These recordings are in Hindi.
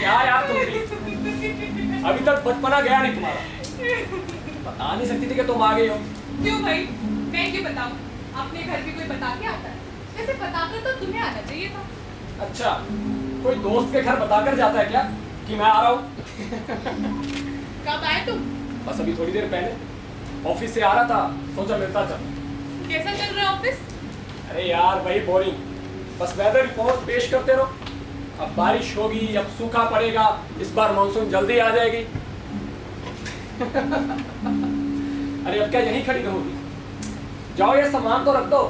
क्या यार तुम भी? अभी तक बचपना गया नहीं तुम्हारा। बता नहीं सकती थी कि तुम आ गई हो। क्यों भाई, मैं क्यों बताऊं? अपने घर भी कोई बता के आता है? वैसे बताकर तो तुम्हें आना चाहिए था। अच्छा, कोई दोस्त के घर बताकर जाता है क्या कि मैं आ रहा हूँ? कब आए तुम? बस अभी थोड़ी देर पहले ऑफिस से आ रहा था, सोचा मिलता चल। कैसा चल रहा है ऑफिस? अरे यार वही बोरिंग, बस वेदर रिपोर्ट पेश करते रहो। अब बारिश होगी, अब सूखा पड़ेगा, इस बार मानसून जल्दी आ जाएगी। अरे अब क्या यहीं खड़ी रहोगी? जाओ ये सामान तो रख दो।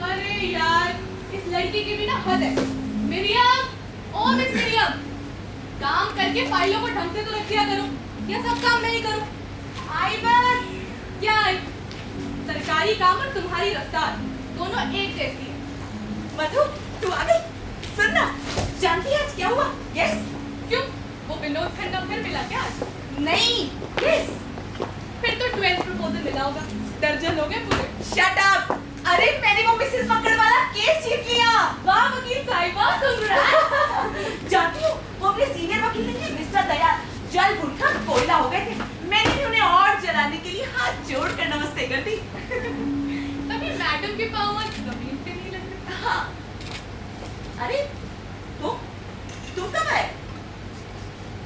अरे यार, इस लड़की की भी ना हद है। मिरियम, ओ मिस मिरियम, काम करके फाइलों को ढंग से तो रख दिया करो, या सब काम मैं ही करूं? आई बस क्या है? सरकारी काम और तुम्हारी रफ्तार दोनों एक जैसी है। मधु, तू आ गई? सुन ना, जानती है आज क्या हुआ? यस? क्यों, वो विनोद खन्ना फिर मिला क्या आज? नहीं, यस। फिर तो 12th प्रपोजल मिला होगा, दर्जन हो गए पूरे। Shut up! अरे मैंने वो मिसेस मक्कड़ वाला केस जीत लिया। वाह वकील साहिबा, congrats! जानती हो, वो अपने सीनियर वकील ने मिस्टर दयाल जल भुनकर कोयला हो गए थे। मैंने भी उन्हें और जलाने के लिए हाथ जोड़कर नमस्ते कर दी। तभी मैडम के पाँव आज जमीन पे नहीं लग रहे। हाँ। अरे तुम कब आए?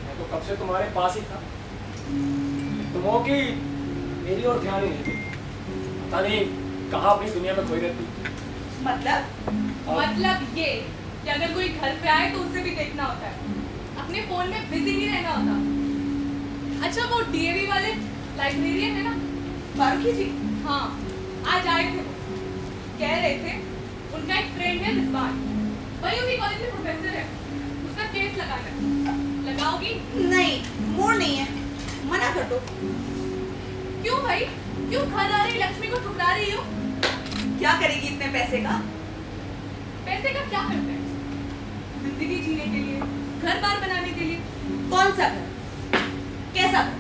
मैं तो कब से तुम्हारे पास ही था। तुम हो कि मेरी और ध्यान ही नहीं थी। पता नहीं कहाँ अपनी दुनिया में खोई रहती। मतलब ये कि अगर कोई घर पे आए तो उसे भी देखना होता है, अपने फोन में बिजी नहीं रहना होता। अच्छा, वो डीएवी वाले लाइब्रेरियन है ना, फारूकी जी? हाँ, आज आए थे। वो कह रहे थे उनका एक फ्रेंड है रिजवान, वही उसी कॉलेज में प्रोफेसर है, उसका केस लगाना है। लगाओगी? नहीं, मूड नहीं है, मना कर दो। क्यों भाई, क्यों घर आ रही लक्ष्मी को ठुकरा रही हो? क्या करेगी इतने पैसे का? पैसे का क्या करते हैं? जिंदगी जीने के लिए, घर बार बनाने के लिए। कौन सा घर? कैसा घर?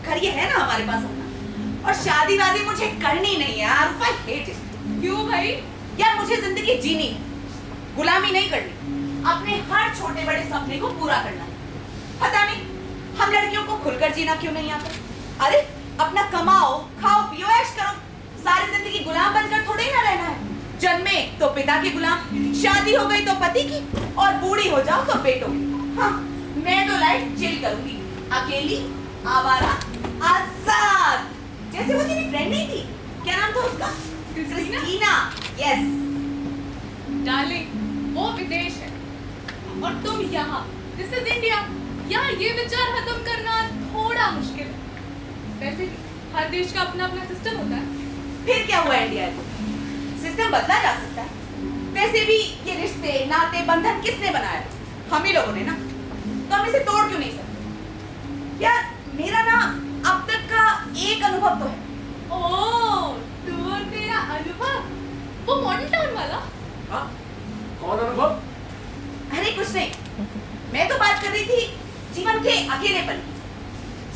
घर ये है ना हमारे पास अपना। और शादी वादी मुझे करनी नहीं यार, I hate it। क्यों भाई? यार मुझे जिंदगी जीनी है, गुलामी नहीं करनी। अपने हर छोटे बड़े सपने को पूरा करना है। पता नहीं हम लड़कियों को खुलकर जीना क्यों नहीं आता। अरे अपना कमाओ, खाओ, पियो, ऐश करो। सारी जिंदगी गुलाम बनकर थोड़े ही ना रहना है। जन्मे तो पिता के गुलाम, शादी हो गई तो पति की, और बूढ़ी हो जाओ तो बेटों की। हाँ, मैं तो लाइफ चिल करूंगी, अकेली, आवारा, आजाद। जैसे वो तेरी फ्रेंड नहीं थी, क्या नाम था उसका? क्रिस्टीना। यस। डार्लिंग, वो विदेश है और तुम यहाँ। This is India. यहाँ ये विचार खत्म करना थोड़ा मुश्किल है। वैसे भी हर देश का अपना अपना सिस्टम होता है। फिर क्या हुआ इंडिया में? सिस्टम बदला जा सकता है। वैसे भी ये रिश्ते, नाते, बंधन किसने बनाया? हम ही लोगों ने ना। तो हम इसे तोड़ क्यों नहीं सकते? यार मेरा ना अब तक का एक अनुभव तो है। ओह, तू और तेरा अनुभव, वो मॉडल टाउन वाला? हाँ, कौन अनुभव? अरे कुछ नहीं, मैं तो बात कर रही थी जीवन के अकेलेपन की,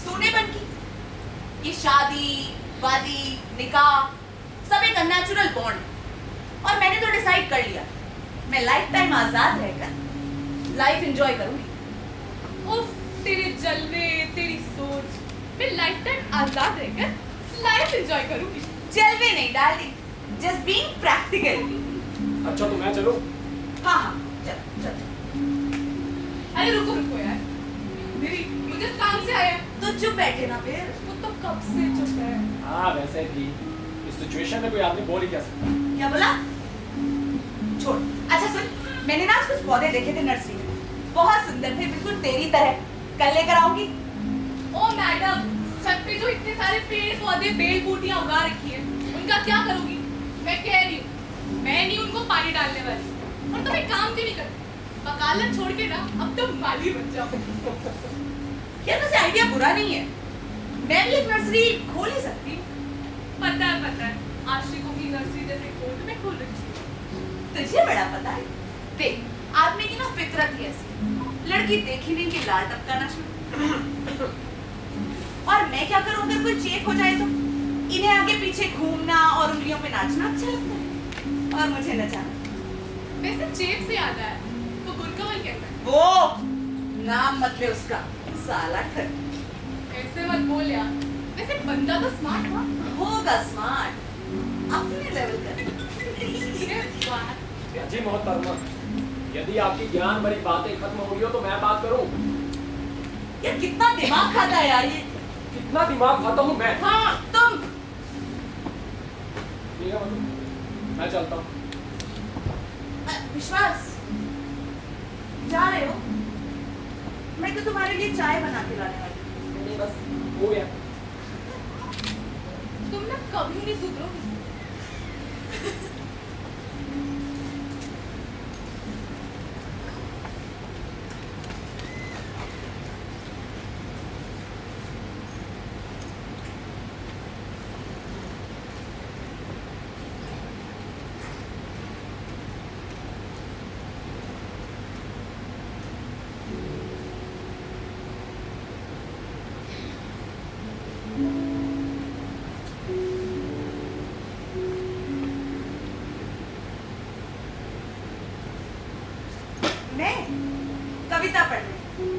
सूनेपन की। ये शादी, वादी, निकाह सब एक अननेचुरल बॉन्ड है। और मैंने तो डिसाइड कर लिया, मैं लाइफ टाइम आजाद रहकर लाइफ एंजॉय करूंगी। उफ, तेरे जलवे, तेरी सोच। मैं लाइफ टाइम आजाद रहकर लाइफ एंजॉय करूंगी। जलवे नहीं डार्लिंग, जस्ट बीइंग प्रैक्टिकल। अच्छा तो मैं चलूं? हाँ हाँ, चल चल। अरे रुको रुको यार, मेरी मुझे काम से आया। तो चुप बैठे ना फिर। वो तो कब से चुप है। हाँ वैसे भी इस सिचुएशन में कोई आदमी बोल ही क्या सकता। क्या बोला? छोड़। अच्छा सुन, मैंने ना आज कुछ पौधे देखे थे नर्सरी में, बहुत सुंदर थे, बिल्कुल तेरी तरह। कल लेकर आऊंगी। ओ मैडम, छत पे जो इतने सारे पेड़ पौधे बेल बूटियां उगा रखी है, उनका क्या करूंगी? मैं कह रही हूँ पानी डालने वाली। और तुम एक काम क्यों नहीं करती? वकालत छोड़ के ना अब तुम माली बन जाओ। यार वैसे आइडिया बुरा नहीं है, मैं भी एक नर्सरी खोल ही सकती हूँ। पता है आशिकों की नर्सरी जैसे कोर्ट में खोल रखी है। तुझे बड़ा पता है। देख आदमी की ना फितरत ही ऐसी, लड़की देखी नहीं कि लार टपकाना शुरू। और मैं क्या करूं अगर कोई चेक हो जाए तो? इन्हें आगे पीछे घूमना और उंगलियों पे नाचना अच्छा लगता है, और मुझे नचाना। वैसे चेप से याद आया, वो गुरकवल कैसा है? वो नाम मत ले उसका, साला ठग। ऐसे मत बोल यार। वैसे बंदा तो स्मार्ट था। होगा स्मार्ट, अपने लेवल का। ये बात। जी मोहतरमा, यदि आपकी ज्ञान भरी बातें खत्म हो गई हो तो मैं बात करूं। यार कितना दिमाग खाता है यार ये। कितना दिमाग खाता हूं मैं। हाँ तुम। ठीक है मधु, मैं चलता हूँ। विश्वास, जा रहे हो? मैं तो तुम्हारे लिए चाय बना के लाने वाली हूँ। नहीं बस हो गया। तुम ना कभी नहीं सुधरोगे। मैं कविता पढ़ रही हूँ,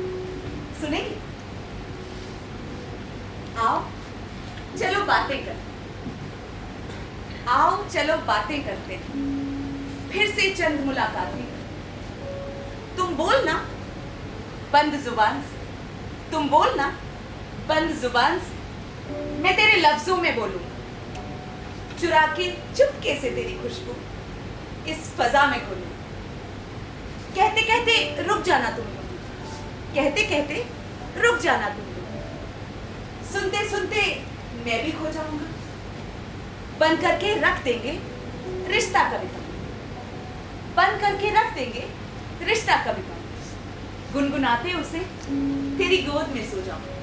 सुनेगी? आओ चलो बातें करते। आओ चलो बातें करते हैं। फिर से चंद मुलाकातें करते। तुम बोलना बंद जुबान से, तुम बोलना बंद जुबान से, मैं तेरे लफ्जों में बोलूंगा। चुरा के चुपके से तेरी खुशबू इस फजा में खोलूंगा। कहते कहते रुक जाना तुम लोग, कहते कहते रुक जाना तुम लोग। सुनते सुनते मैं भी खो जाऊंगा। बंद करके रख देंगे रिश्ता कविता, बंद करके रख देंगे रिश्ता कविता। गुनगुनाते उसे तेरी गोद में सो जाऊंगा।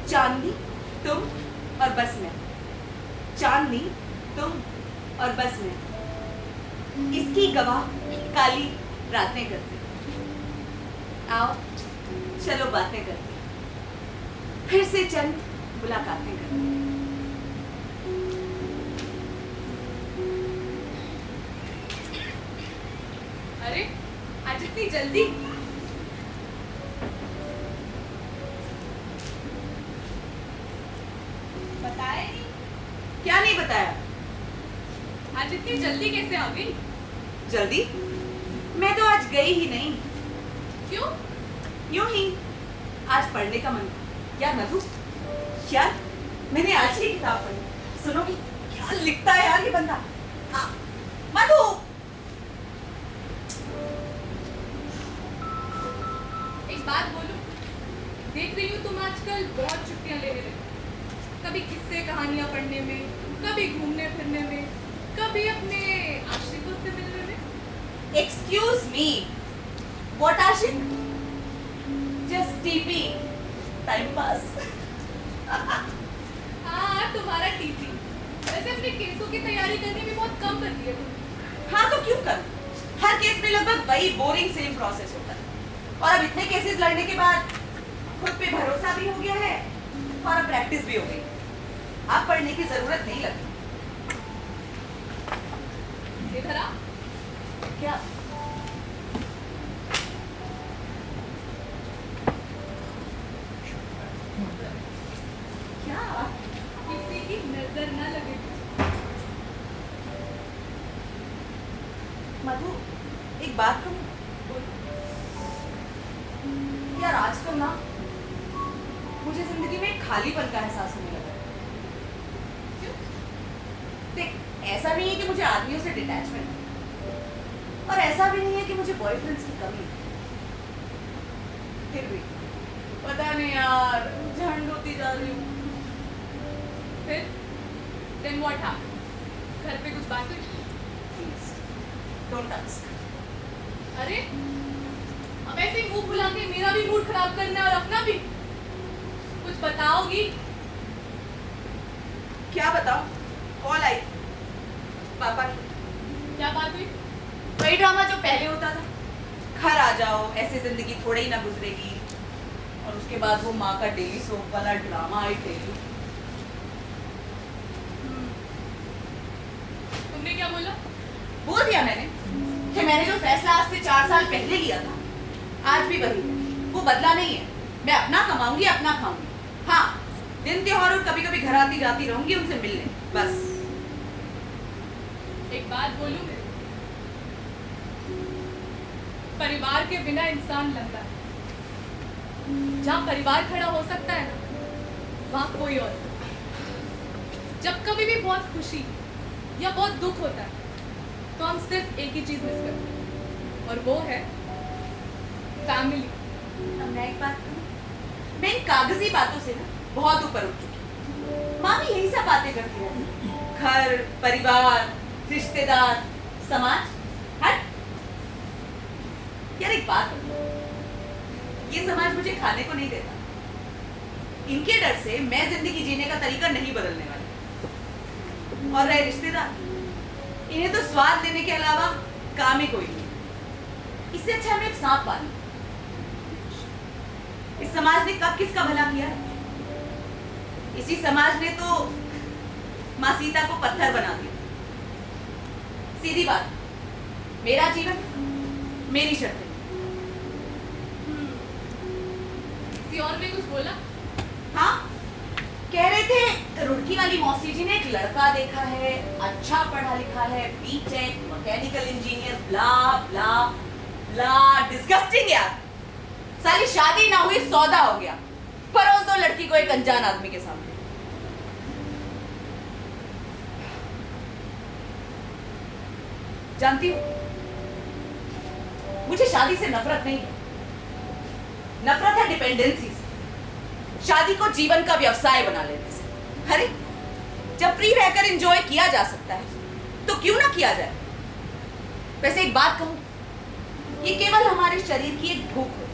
चांदनी तुम और बस मैं, चांदनी तुम और बस मैं, इसकी गवाह काली रातें करते। आओ चलो बातें करते, फिर से चंद मुलाकातें करते। अरे आज इतनी जल्दी? बताया नहीं। क्या नहीं बताया? आज इतनी जल्दी कैसे आ गई? जल्दी? मैं तो आज गई ही नहीं, क्यों? यूं ही आज पढ़ने का मन था। यार मधु, यार मैंने आज ही किताब पढ़ी, सुनोगी? क्या लिखता है यार ये बंदा। मधु, एक बात बोलूं, देख रही हूँ तुम आजकल बहुत छुट्टियां लेने लगे। कभी किस्से कहानियां पढ़ने में, कभी घूमने फिरने में, कभी अपने आशिकों से मिलने में। एक्सक्यूज मी, व्हाट आशिक? Just TP, time pass. हाँ तुम्हारा टीपी। वैसे अपने केसों की तैयारी करने में बहुत कम करती है तुम। हाँ तो क्यों कर? हर केस में लगभग वही बोरिंग सेम प्रोसेस होता है। और अब इतने केसेस लड़ने के बाद खुद पे भरोसा भी हो गया है और अब प्रैक्टिस भी हो गई। अब पढ़ने की जरूरत नहीं लगती। इधर आ। क्या? क्या? किसी की नजर न लगे। मधु, एक बात कहूँ? यार आजकल ना मुझे जिंदगी में खालीपन का एहसास होने लगा है। क्यों? देख, ऐसा नहीं है कि मुझे आदमियों से डिटैचमेंट है, और ऐसा भी नहीं है कि मुझे बॉयफ्रेंड्स की कमी है। फिर भी पता नहीं यार, झंड होती जा रही हूँ। फिर? Then what happened? घर पे कुछ बात हुई? Please, don't ask. अरे अब ऐसे मुंह फुला के मेरा भी मूड खराब करना है और अपना भी। कुछ बताओगी? क्या बताओ? कॉल आई पापा की। क्या बात हुई? वही ड्रामा जो पहले होता था, घर आ जाओ, ऐसे जिंदगी थोड़े ही ना गुजरेगी। और उसके बाद वो माँ का डेली सोप वाला ड्रामा आई डेली। तुमने क्या बोला? बोल दिया मैंने कि मैंने जो फैसला आज से 4 साल पहले लिया था, आज भी वही है। वो बदला नहीं है। मैं अपना कमाऊंगी, अपना खाऊंगी। हाँ, दिन त्योहार और कभी कभी घर आती जाती रहूंगी उनसे मिलने, बस। एक बात बोलूं मैं? परिवार के बिना इंसान लंगड़ा है। जहाँ परिवार खड़ा हो सकता है ना, वहाँ कोई और नहीं। जब कभी भी बहुत खुशी या बहुत दुख होता है तो हम सिर्फ एक ही चीज मिस करते हैं, और वो है फैमिली। अब मैं एक बात कहूं, मैं इन कागजी बातों से ना बहुत ऊपर उठ चुकी। माँ भी यही सब बातें करती रहती, घर, परिवार, रिश्तेदार, समाज। हट यार, एक बात बताओ, ये समाज मुझे खाने को नहीं देता। इनके डर से मैं जिंदगी जीने का तरीका नहीं बदलने वाली। और रहे रिश्तेदार, इन्हें तो स्वाद लेने के अलावा काम ही कोई नहीं। इससे अच्छा मैं एक सांप पालूं। इस समाज ने कब किसका भला किया है? इसी समाज ने तो माँ सीता को पत्थर बना दिया। सीधी बात, मेरा जीवन, मेरी शर्तें। किसी और ने कुछ बोला? हाँ, कह रहे थे रुड़की वाली मौसी जी ने एक लड़का देखा है, अच्छा पढ़ा लिखा है, बीटेक, मैकेनिकल इंजीनियर, ब्ला ब्ला ब्ला। डिस्गस्टिंग यार। साली शादी ना हुई, सौदा हो गया। परोस दो लड़की को एक अनजान आदमी के सामने। जानती हो, मुझे शादी से नफरत नहीं है। नफरत है डिपेंडेंसी से, शादी को जीवन का व्यवसाय बना लेने से। अरे जब फ्री रहकर एंजॉय किया जा सकता है तो क्यों ना किया जाए। वैसे एक बात कहूं, ये केवल हमारे शरीर की एक भूख होती है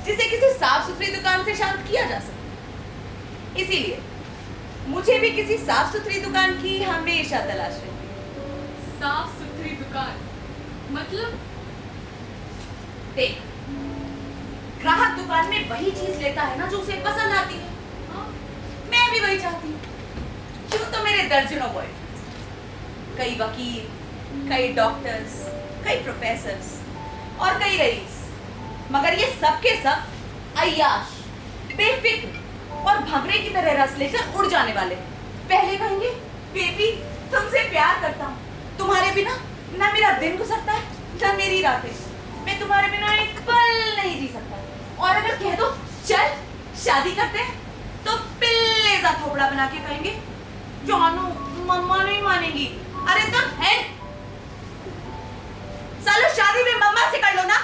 जिसे किसी साफ सुथरी दुकान से शांत किया जा सकता है। इसीलिए मुझे भी किसी साफ सुथरी दुकान की हमेशा तलाश रहती है। साफ सुथरी दुकान मतलब? देख, ग्राहक दुकान में वही चीज लेता है ना जो उसे पसंद आती है। हाँ? मैं भी वही चाहती हूँ। क्यों तो मेरे दर्जनों बॉयफ्रेंड्स, कई वकील, कई डॉक्टर्स, कई प्रोफेसर्स और कई रईस, मगर ये सब के सब अय्याश, बेफिक्र और भंवरे की तरह रस लेकर उड़ जाने वाले। पहले कहेंगे, बेबी तुमसे प्यार करता हूँ, तुम्हारे बिना ना मेरा दिन गुजरता है ना मेरी रातें, मैं तुम्हारे बिना एक पल नहीं जी सकता। और अगर कह दो चल शादी करते हैं, तो पिल्ले सा थोबड़ा बना के कहेंगे, जानू मम्मा नहीं मानेगी। अरे तो है, सालो शादी में मम्मा से कर लो ना।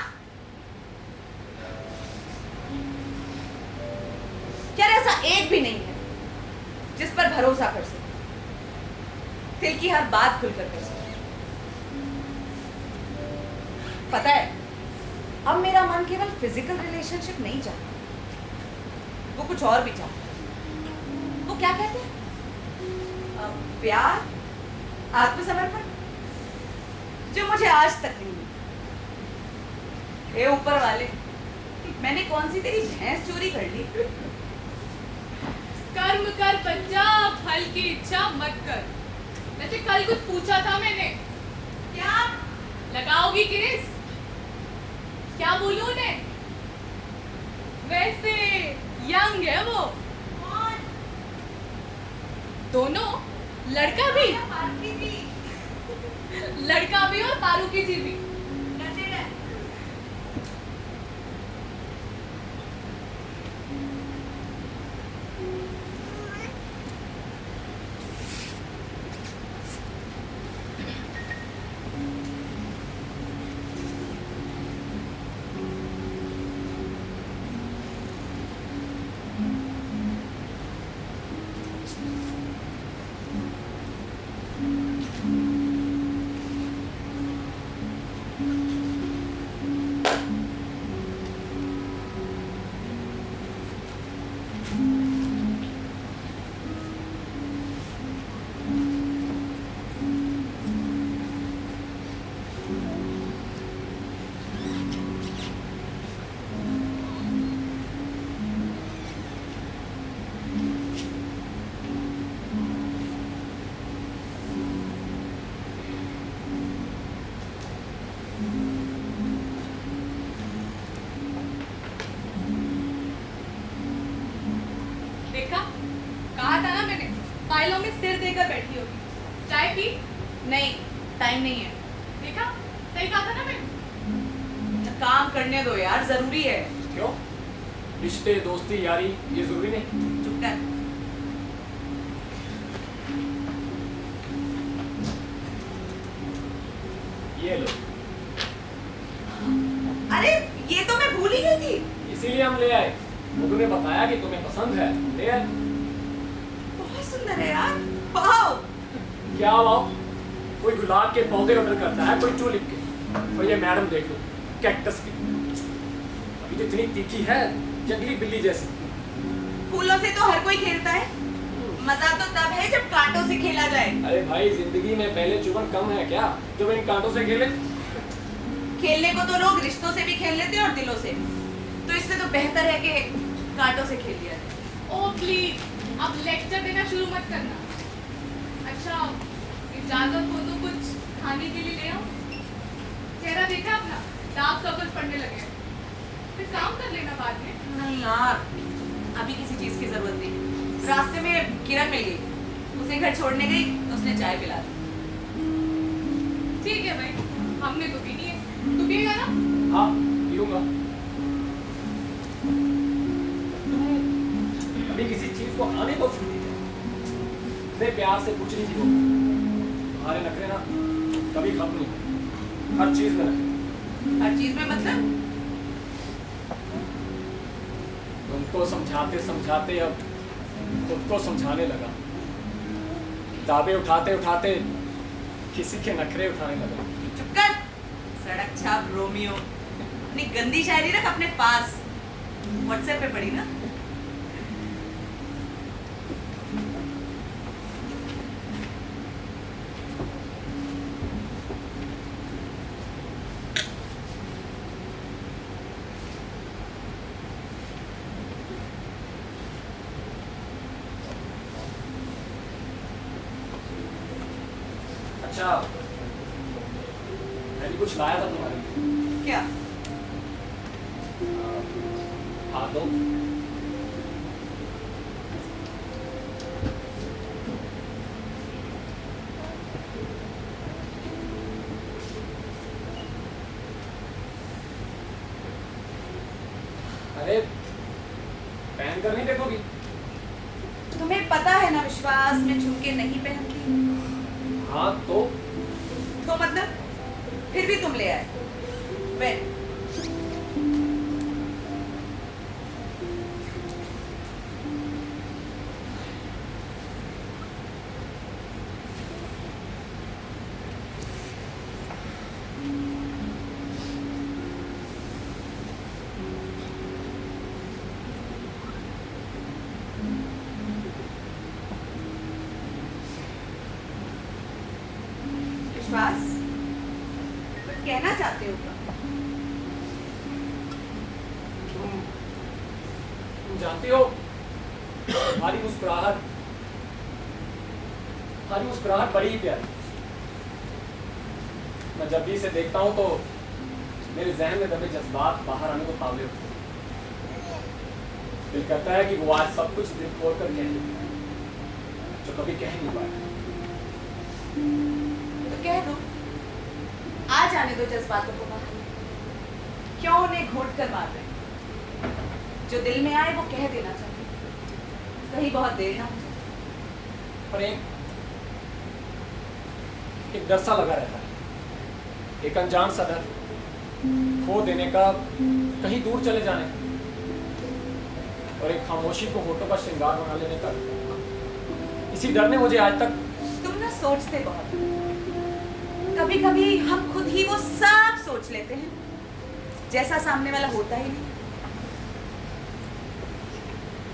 क्या ऐसा एक भी नहीं है जिस पर भरोसा कर सके, दिल की हर बात खुलकर कर सके। पता है, अब मेरा मन केवल फिजिकल रिलेशनशिप नहीं चाहता, वो कुछ और भी चाहता है। वो क्या कहते हैं? प्यार, आत्मसमर्पण, जो मुझे आज तक नहीं मिला। हे ऊपर वाले, मैंने कौन सी तेरी भैंस चोरी कर ली? कर्म कर बच्चा, फल की इच्छा मत कर। वैसे कल कुछ पूछा था मैंने। क्या लगाओगी केस? क्या बोलूं उन्हें? वैसे यंग है वो। कौन? दोनों, लड़का भी, पार्टी भी, लड़का भी और फारूकी जी भी। कैसे है? कर बैठी होगी। चाय पी? नहीं, टाइम नहीं है। देखा, सही कहा था ना मैंने। काम करने दो यार, जरूरी है। क्यों? रिश्ते, दोस्ती, यारी ये जरूरी नहीं? चुप कर। ये लो। अरे ये तो मैं भूल ही गई थी। इसीलिए हम ले आए। मुझे ने बताया कि तुम्हें पसंद है, ले आए। बहुत सुंदर है यार, वाओ। क्या वाओ? कोई गुलाब के पौधे ऑर्डर करता है, कोई ट्यूलिप के। और ये मैडम देख लो, कैक्टस की। अभी तो इतनी तीखी है, जंगली बिल्ली जैसी। फूलों से तो हर कोई खेलता है, मजा तो तब है जब कांटों से खेला जाए। अरे भाई, जिंदगी में पहले चुभन कम है क्या, जब इन कांटों से खेले? खेलने को तो लोग रिश्तों से भी खेल लेते हैं और दिलों से भी। तो इससे तो बेहतर है कि कांटों से खेल लिया जाए। ओ प्लीज, अब लेक्चर देना शुरू मत करना। अच्छा, इजाजत हो तो कुछ खाने के लिए ले आओ। चेहरा देखा अपना, डार्क सर्कल्स पड़ने लगे। फिर काम कर लेना बाद में। नहीं यार, अभी किसी चीज की जरूरत नहीं। रास्ते में किरण मिल गई, उसे घर छोड़ने गई तो उसने चाय पिला दी। ठीक है भाई, हमने तो पी नहीं है। तू पिएगा ना? हाँ, पीऊंगा। अभी किसी चीज को आने को सुन लीजिए। मैं प्यार से कुछ नहीं पीऊँ। तुम्हारे नखरे ना कभी खत्म नहीं होते। हर चीज में नखरे। हर चीज में मतलब? तुमको समझाते समझाते अब खुद को समझाने लगा। किताबें उठाते उठाते किसी के नखरे उठाने लगा। चुप कर, सड़क छाप रोमियो। अपनी गंदी शायरी रख अपने पास, व्हाट्सएप पे पड़ी ना। अच्छा, मैंने कुछ लाया था तुम्हारे लिए। क्या? हाँ दो। अरे, पहन कर नहीं देखोगी? तुम्हें पता है ना विश्वास, मैं झुमके नहीं पहनती। हाँ तो मतलब फिर भी तुम ले आए। When? विश्वास, कुछ कहना चाहते हो क्या? तुम जानती हो, हमारी मुस्कुराहट बड़ी ही प्यारी। मैं जब भी इसे देखता हूँ तो मेरे जहन में दबे जज्बात बाहर आने को काबिल होते हैं। दिल करता है कि वो आज सब कुछ दिल खोल कर कह दे, जो कभी कह नहीं पाया। तो कह दो, आ जाने दो जज्बातों को बाहर। क्यों उन्हें घोट कर मार रहे? जो दिल में आए वो कह देना चाहिए, कहीं बहुत देर ना हो जाए। पर एक डर सा लगा रहता है, एक अनजान सा डर, खो देने का, कहीं दूर चले जाने का, और एक खामोशी को होठों का श्रृंगार बना लेने का। इसी डर ने मुझे आज तक। तुम ना सोचते बहुत। कभी कभी हम खुद ही वो सब सोच लेते हैं जैसा सामने वाला होता ही नहीं।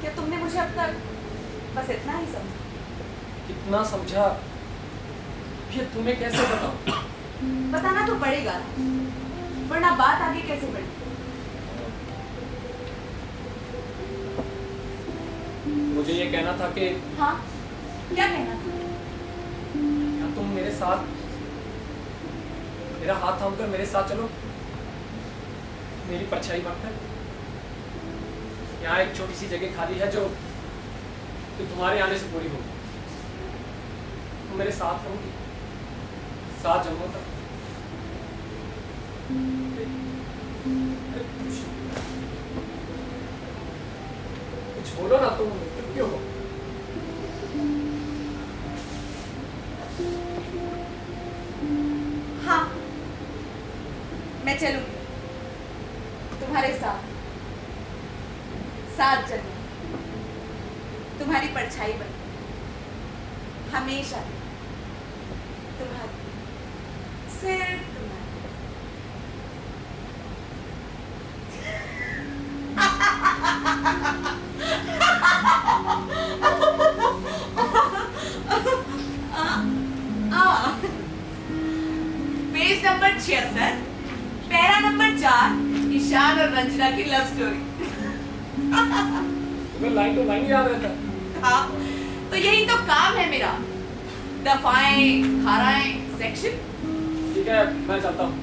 क्या तुमने मुझे अब तक बस इतना ही समझा? कितना समझा ये तुम्हें कैसे बताऊं? बताना तो पड़ेगा ना, वरना बात आगे कैसे बढ़ेगी? मुझे ये कहना था कि हाँ, क्या कहना था? क्या तुम मेरे साथ, मेरा हाथ थामकर मेरे साथ चलो, मेरी परछाई बनकर। यहाँ एक छोटी सी जगह खाली है जो तुम्हारे आने से पूरी होगी। तुम मेरे साथ रहोगी 7 जन्मों तक। कुछ बोलो ना, तुम चुप क्यों हो? हाँ, मैं चलूंगी तुम्हारे साथ 7 जन्म, तुम्हारी परछाई बन, हमेशा तुम्हारी, सिर्फ तुम्हारी। Page number 76, para number 4, Ishaan और रंजना की लव स्टोरी। तुम्हें लाइन टू लाइन याद रहता है। हाँ, तो यही तो काम है मेरा, दफाएं धाराएं सेक्शन। ठीक है, मैं चलता हूँ।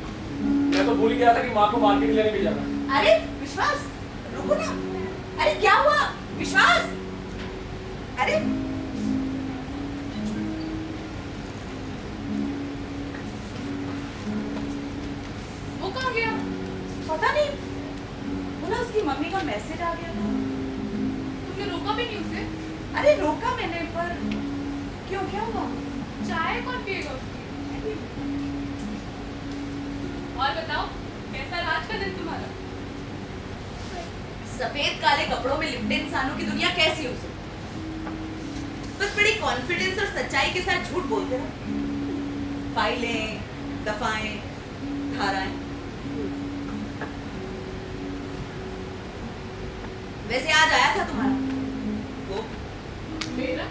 मैं तो भूल ही गया था कि माँ को मार्केट लेने भी जाना है। अरे विश्वास, रुको ना। अरे क्या हुआ विश्वास? अरे वो कहाँ गया? पता नहीं, बोला उसकी मम्मी का मैसेज आ गया था। तुमने रोका भी नहीं उसे? अरे रोका मैंने, पर क्यों, क्या हुआ? चाय कौन पिएगा उसकी? और बताओ, कैसा रहा आज का दिन तुम्हारा? सफेद काले कपड़ों में लिपटे इंसानों की दुनिया कैसी हो सकती? बस बड़ी कॉन्फिडेंस और सच्चाई के साथ झूठ बोलते रहो। फाइलें, दफाएं, धाराएं। वैसे आज आया था तुम्हारा वो? मेरा?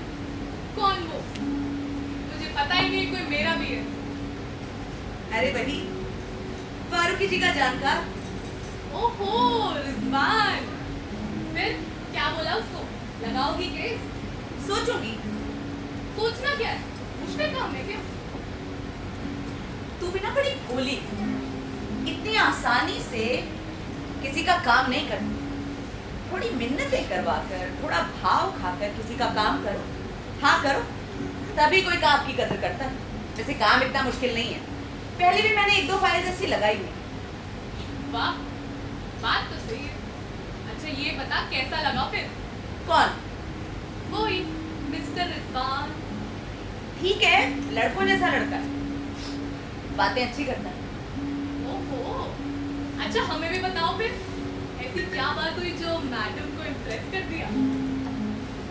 कौन वो? मुझे पता ही नहीं कोई मेरा भी है। अरे वही फारूकी जी का जानकार। ओहो, रिजवान। फिर क्या बोला उसको? लगाओगी केस? सोचूंगी। सोचना क्या है? मुश्किल काम है क्या? तू भी ना बड़ी भोली, इतनी आसानी से किसी का काम नहीं करती। थोड़ी मिन्नतें करवा कर, थोड़ा भाव खाकर किसी का काम करो। हाँ करो, तभी कोई काम की कदर करता है। वैसे काम इतना मुश्किल नहीं है, पहले भी मैंने 1-2 फाइल ऐसी लगाई हुई। वाह, बात तो सही है। अच्छा ये बता, कैसा लगा फिर? कौन? वो ही मिस्टर रिजवान। ठीक है, लड़कों जैसा लड़का है, बातें अच्छी करता है। ओहो, अच्छा हमें भी बताओ फिर, ऐसी क्या बात हुई जो मैडम को इम्प्रेस कर दिया?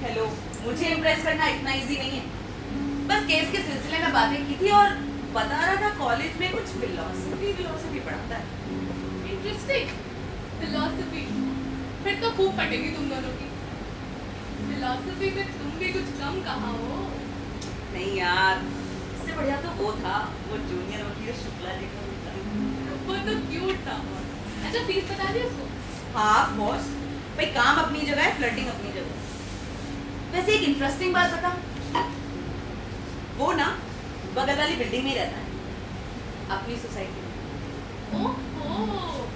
हेलो, मुझे इम्प्रेस करना इतना इजी नहीं है। बस केस के सिलसिले में बातें की थी और बता रहा था कॉलेज में कुछ फिलॉसफी पढ़ाता है। इंटरेस्टिंग। फिलॉसफी फिर तो खूब पटेगी तुम दोनों की। फिलॉसफी में तुम भी कुछ कम कहाँ हो। नहीं यार, इससे बढ़िया तो वो था, वो जूनियर वकील शुक्ला जी का बेटा। वो तो क्यूट था बहुत। अच्छा फीस बता दी उसको? हाँ बॉस, भाई काम अपनी जगह है, फ्लर्टिंग अपनी जगह। वैसे एक इंटरेस्टिंग बात बता, वो ना बगल वाली बिल्डिंग में रहता है, अपनी सोसाइटी में। ओहो,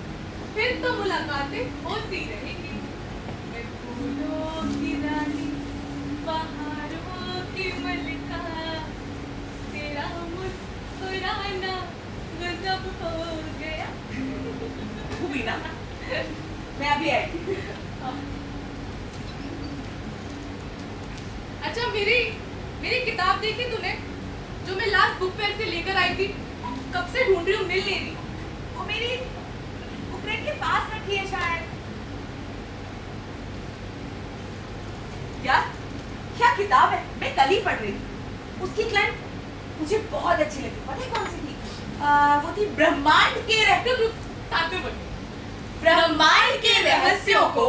फिर तो मुलाकातें होती रहेंगी। मैं फूलों की रानी, बहारों की मलिका, तेरा मुस्कुराना गजब हो गया। तू भी ना, मैं अभी आई। अच्छा मेरी मेरी किताब देखी तूने, जो मैं लास्ट बुक फेयर से लेकर आई थी? कब से ढूंढ रही हूँ, मिल नहीं रही। वो मेरी बुकरेट के पास रखी है शायद। यार क्या किताब है, मैं कल ही पढ़ रही थी। उसकी क्लाइंट मुझे बहुत अच्छी लगी, पता है कौन सी थी? वो थी ब्रह्मांड के साथ में पढ़। ब्रह्मांड के रहस्यों को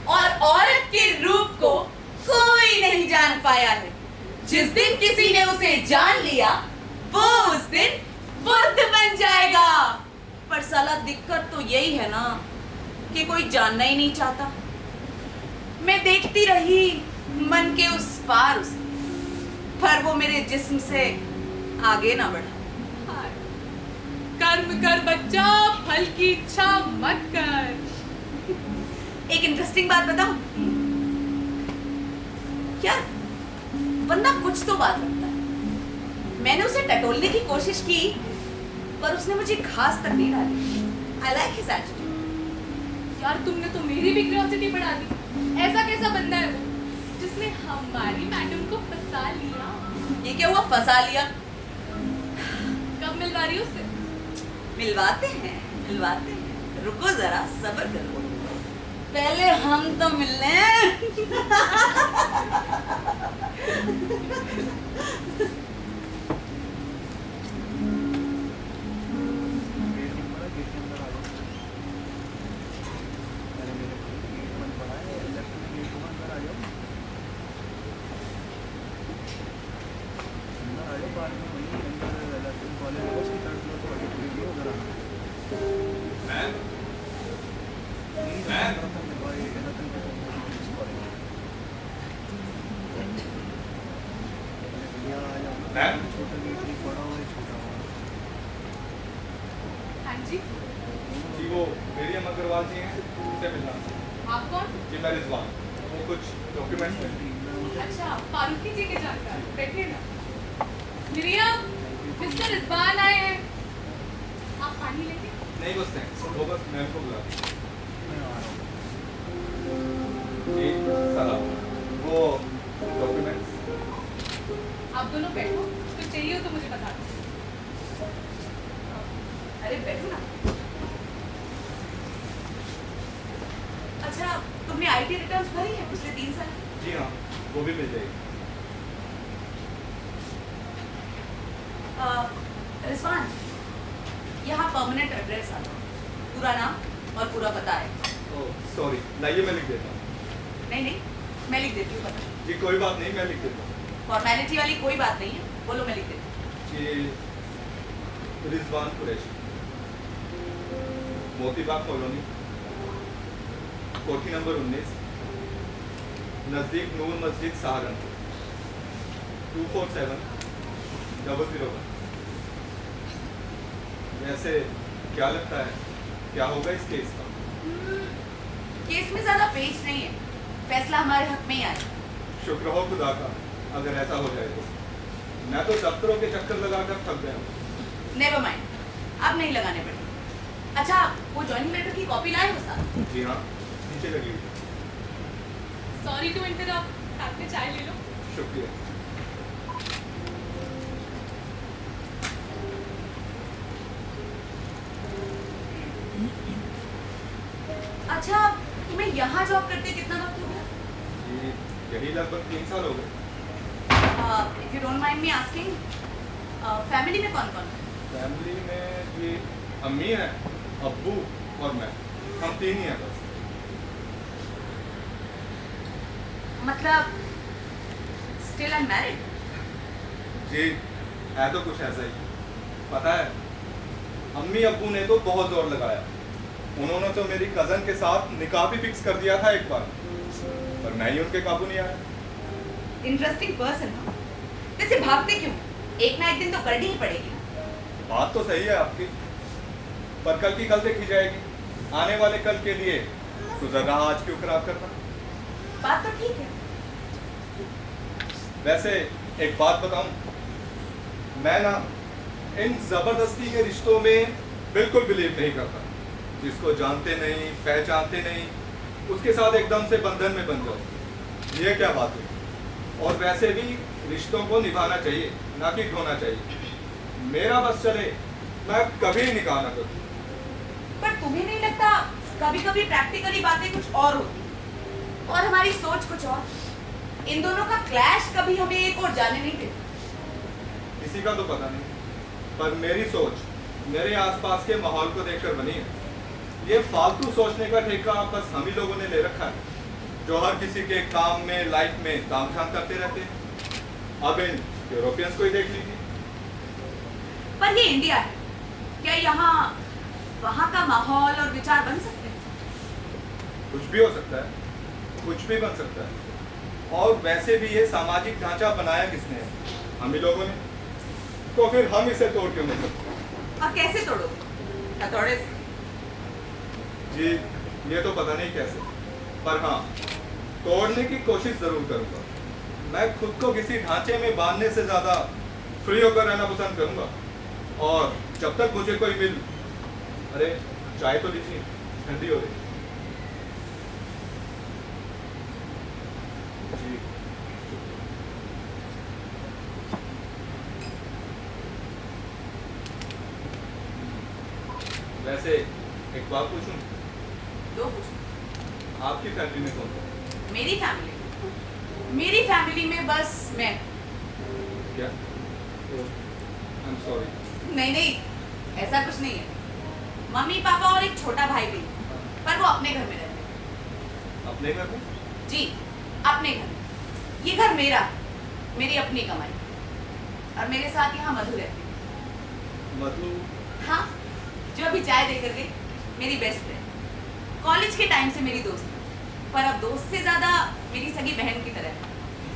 और औरत के रूप को कोई नहीं जान पाया है। जिस दिन किसी ने उसे जान लिया, वो उस दिन बुद्ध बन जाएगा। पर साला दिक्कत तो यही है ना कि कोई जानना ही नहीं चाहता। मैं देखती रही मन के उस पार उसे, पर वो मेरे जिस्म से आगे ना बढ़ा। कर्म कर बच्चा, फल की इच्छा मत कर। एक इंटरेस्टिंग बात बताऊं? यार बंदा कुछ तो बात रखता है, मैंने उसे टटोलने की कोशिश की, पर उसने मुझे घास तक नहीं डाली। I like his attitude. यार तुमने तो मेरी भी क्यूरियोसिटी बढ़ा दी। ऐसा कैसा बंदा है वो जिसने हमारी मैडम को फंसा लिया? ये क्या हुआ, फंसा लिया? कब मिलवा रही हो उससे? मिलवाते हैं। रुको जरा, सब्र करो, पहले हम तो मिल लें। हाँ जी, जी वो मेरियम अग्रवाल जी हैं, उनसे मिलना। आप कौन? जी मैं रिजवान, वो कुछ डॉक्यूमेंट्स में। अच्छा, फारूकी जी के जानकार, बैठिए ना। मिरियम, मिस्टर रिजवान आए हैं। आप पानी लेंगे? नहीं बस थैंक्स, वो बस मैम को बुला जी सलाम, वो डॉक्यूमेंट्स। आप दोनों बैठो, कुछ चाहिए हो तो मुझे बता दो। अरे बैठो ना। अच्छा, तुमने आईटी रिटर्न्स भरी है पिछले 3 साल? जी हाँ, वो भी मिल जाएगी। रिजवान, यहाँ परमानेंट एड्रेस आ, पूरा नाम और पूरा पता है। ओह सॉरी, लाइए मैं लिख देता हूँ। नहीं, मैं लिख देती हूँ पता। जी कोई बात नहीं, मैं लिख देता हूँ। फॉर्मेलिटी वाली कोई बात नहीं है, बोलो, मैं लिख देती हूँ। जी रिजवान कुरैशी, मोतीबाग कॉलोनी, कोठी नंबर 19, नज़दीक नूर मस्जिद सहारनपुर, 247001। वैसे क्या लगता है, क्या होगा इस केस का? केस में ज्यादा पेच नहीं है, फैसला हमारे हक में ही आया। शुक्र हो खुदा का, अगर ऐसा हो जाए तो। मैं तो दफ्तरों के चक्कर लगाकर थक गया हूँ। नेवर माइंड, अब नहीं लगाने पड़े। अच्छा, वो जॉइनिंग लेटर की कॉपी लाए हो साथ? जी हाँ, नीचे लगी हुई है। सॉरी टू इंटरप्ट, साथ में चाय ले लो। शुक्रिया। अच्छा, तुम्हें यहाँ जॉब करते कितना वक्त हो गया? जी यही लगभग 3 साल हो गए। If you don't mind me asking, family में कौन कौन है? फैमिली में जी अम्मी है, अब्बू और मैं, हम 3 ही हैं बस। मतलब स्टिल अनमैरिड? जी है तो कुछ ऐसा ही। पता है, अम्मी अब्बू ने तो बहुत जोर लगाया। उन्होंने तो मेरी कज़न के साथ निकाह भी फिक्स कर दिया था एक बार, पर मैं ही उनके काबू नहीं आया। इंटरेस्टिंग पर्सन हो। वैसे भागते क्यों? एक ना एक दिन तो करनी ही पड़ेगी। बात तो सही है आपकी, पर कल की कल देखी जाएगी। आने वाले कल के लिए तो जरा आज क्यों खराब करना। बात तो ठीक है। वैसे एक बात बताऊं, मैं ना इन जबरदस्ती के रिश्तों में बिल्कुल बिलीव नहीं करता। जिसको जानते नहीं, पहचानते नहीं, उसके साथ एकदम से बंधन में बन जाओ, ये क्या बात है। और वैसे भी रिश्तों को निभाना चाहिए, ना कि ढोना चाहिए। मेरा बस चले, मैं कभी निकाह ना करूं। पर तुम्हें नहीं लगता कभी कभी प्रैक्टिकली बातें कुछ और होती और हमारी सोच कुछ और? इन दोनों का क्लैश कभी हमें एक और जाने नहीं देता। किसी का तो पता नहीं, पर मेरी सोच मेरे आसपास के माहौल को देखकर बनी है। ये फालतू सोचने का ठेका बस हम ही लोगों ने ले रखा है, जो हर किसी के काम में, लाइफ में तामझाम करते रहते हैं। अब इन यूरोपियंस को ही देख लीजिए। पर ये इंडिया है, क्या यहाँ वहाँ का माहौल और विचार बन सकते हैं? कुछ भी हो सकता है, कुछ भी बन सकता है। और वैसे भी ये सामाजिक ढांचा बनाया किसने है? हम ही लोगों ने। तो फिर हम इसे तोड़ क्यों नहीं सकते? और कैसे तोड़ोगे? हथौड़े से? जी ये तो पता नहीं कैसे, पर हाँ तोड़ने की कोशिश जरूर करूंगा। मैं खुद को किसी ढांचे में बांधने से ज्यादा फ्री होकर रहना पसंद करूंगा। और जब तक मुझे कोई मिल, अरे चाय तो लीजिए, ठंडी हो रही। जी वैसे एक बात पूछूं, दो पूछो। आपकी फैमिली में कौन है? मेरी फैमिली में बस मैं। क्या? I am sorry. नहीं, ऐसा कुछ नहीं है। मम्मी पापा और एक छोटा भाई भी, पर वो अपने घर में रहते हैं। अपने घर में? जी, अपने घर में। ये घर मेरा, मेरी अपनी कमाई। और मेरे साथ यहाँ मधु रहती है। मधु? हाँ, जो अभी चाय देकर गई, मेरी बेस्ट फ्रेंड। कॉलेज के टाइम से मेरी दोस्त है, पर अब दोस्त से ज्यादा मेरी सगी बहन की तरह है।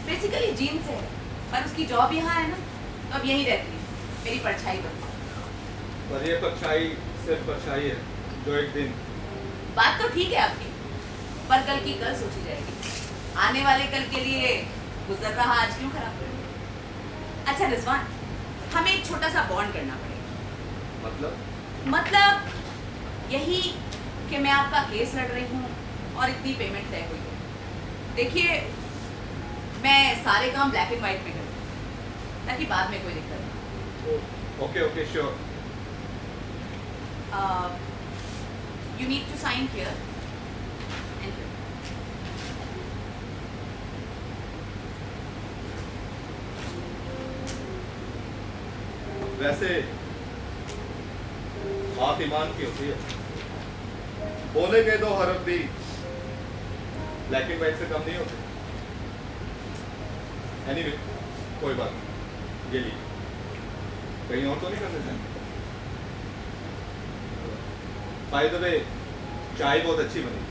बेसिकली जीन से है, पर उसकी जॉब यहाँ है ना, तो अब यहीं रहती है, मेरी परछाई बनती है। पर ये परछाई सिर्फ परछाई है जो एक दिन। बात तो ठीक है आपकी, पर कल की कल सोची जाएगी। आने वाले कल के लिए गुजर रहा आज क्यों खराब करें? अच्छा रिजवान, हमें एक छोटा सा बॉन्ड करना पड़ेगा। मतलब यही कि मैं आपका केस लड़ रही हूँ और इतनी पेमेंट तय हुई है। देखिए, मैं सारे काम ब्लैक एंड व्हाइट में करूँ ताकि बाद में कोई दिक्कत ना। Okay sure. You need to sign here and here. वैसे बात ईमान की होती है, बोले गए 2 हरफ भी ब्लैक एंड व्हाइट से कम नहीं होते। एनीवे, कोई बात नहीं, ये लीजिए। कहीं और तो नहीं करने चाहिए? बाय द वे, चाय बहुत अच्छी बनी।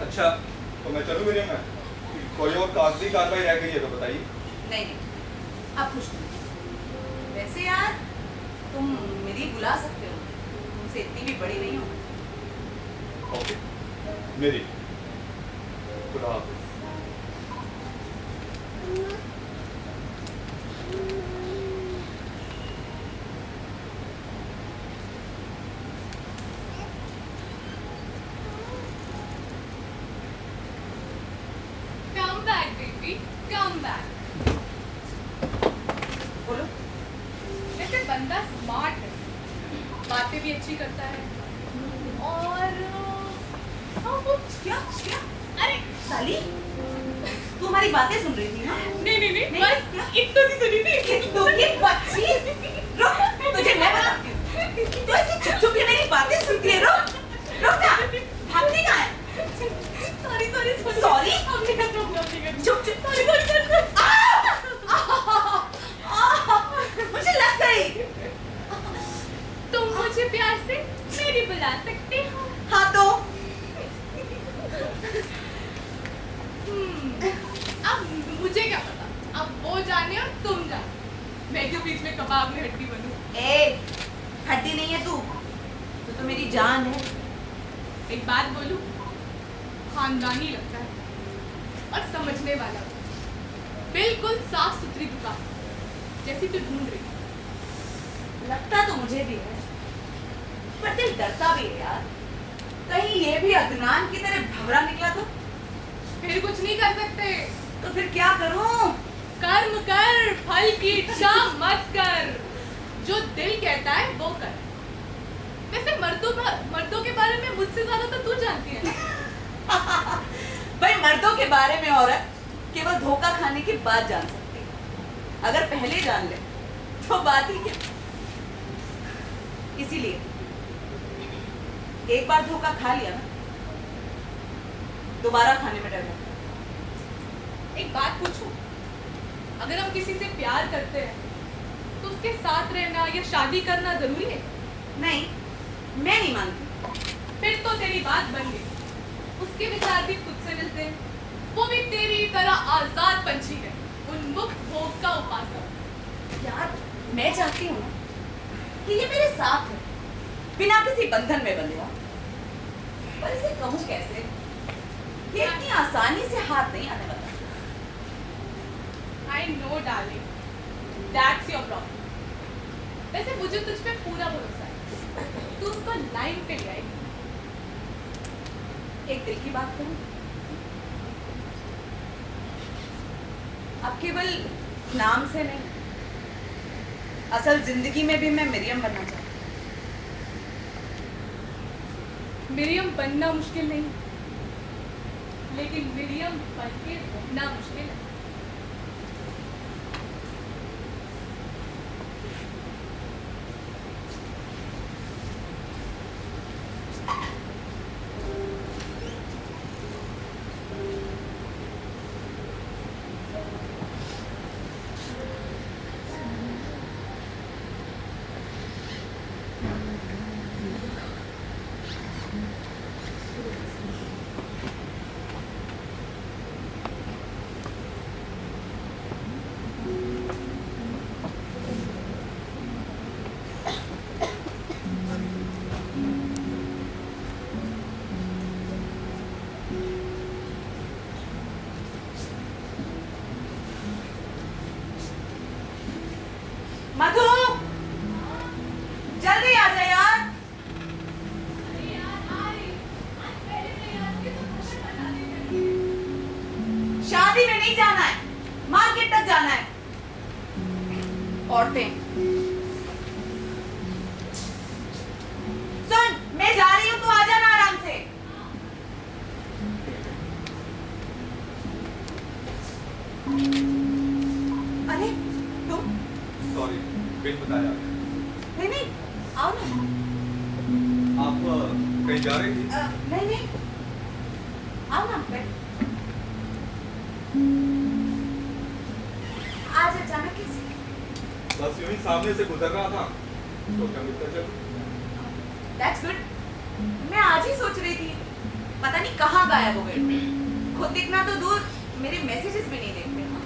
अच्छा, तो मैं चलूँ मेरे में? कोई और कागजी कार्रवाई रह गई है तो बताइए। नहीं, आप खुश नहीं। वैसे यार, तुम मेरी बुला सकते हो, तुमसे इतनी भी बड़ी नहीं हो। ओके, मेरी खुदा हाफिज। Come back, baby. Come back. बोलो। वैसे बंदा स्मार्ट है, बातें भी अच्छी करता है और हाँ वो क्या? अरे साली, तू हमारी बातें सुन रही थी ना? नहीं नहीं, बस क्या? इतना सी सुनी थी। तू की बच्ची, रुक, तुझे मैं बताती हूँ। तू ऐसे चुप चुप के मेरी बातें सुनती है। रुक ना, भागती कहाँ है? Sorry Sorry? चुप चुप, सॉरी मुझे लग गई। तुम मुझे प्यार से मेरी बुला सकते हो। हाँ तो अब मुझे क्या पता, अब वो जाने और तुम जाने, मैं क्यों बीच में कबाब में हड्डी बनूं? ए, हड्डी नहीं है तू तो मेरी जान है। एक बात बोलूं, खानदानी लगता है और समझने वाला, बिल्कुल साफ सुथरी दुकान जैसी तू ढूंढ रही। लगता तो मुझे भी है, पर दिल डरता भी है यार, कहीं ये भी अदनान की तरह भंवरा निकला तो? फिर कुछ नहीं कर सकते। तो फिर क्या करूं? कर्म कर, फल की इच्छा मत कर, जो दिल कहता है वो कर। वैसे मर्दों के बारे में मुझसे ज्यादा तो तू जानती है। भाई, मर्दों के बारे में औरत केवल धोखा खाने के बाद जान सकती है, अगर पहले जान ले तो बात ही क्या। इसीलिए एक बार धोखा खा लिया ना, दोबारा खाने में डर लगता है। एक बात पूछूं, अगर हम किसी से प्यार करते हैं तो उसके साथ रहना या शादी करना जरूरी है? नहीं, मैं नहीं मानती। फिर तो तेरी बात बन गई। उसके विचार भी खुद से मिलते हैं, वो भी तेरी तरह आजाद पंछी है, उन्मुक्त भोग का उपासक। यार, मैं चाहती हूँ कि ये मेरे साथ है, बिना किसी बंधन में बंधे हो। पर इसे कहूँ कैसे? ये इतनी आसानी से हाथ नहीं आने वाला। I know, darling. That's your problem. वैसे मुझे तुझ पे पूरा भरोसा है। तू उसको लाइन पे ले आएगी। एक दिल की बात कहूँ, अब केवल नाम से नहीं, असल जिंदगी में भी मैं मरियम बनना चाहती हूँ। मिरियम बनना मुश्किल नहीं, लेकिन मिरियम बन के रहना मुश्किल है। मधु, जल्दी आ जा यार। अरे यार, आ रही। आज पहले नहीं आती तो खबर बता देगी। शादी में नहीं जाना है, मार्केट तक जाना है। औरतें सुन, मैं जा रही हूँ, तू आ जाना आराम से। अरे तुम? सॉरी, बिन बताया। नहीं नहीं, आओ ना। आप कहीं जा रही थी? नहीं नहीं, आओ ना बैठ। आज अचानक कैसे? बस यूं ही सामने से गुजर रहा था, सोचा मिलकर चल। That's good. मैं आज ही सोच रही थी, पता नहीं कहाँ गायब हो गए। खुद दिखना तो दूर, मेरे मैसेजेस भी नहीं देखते। हाँ?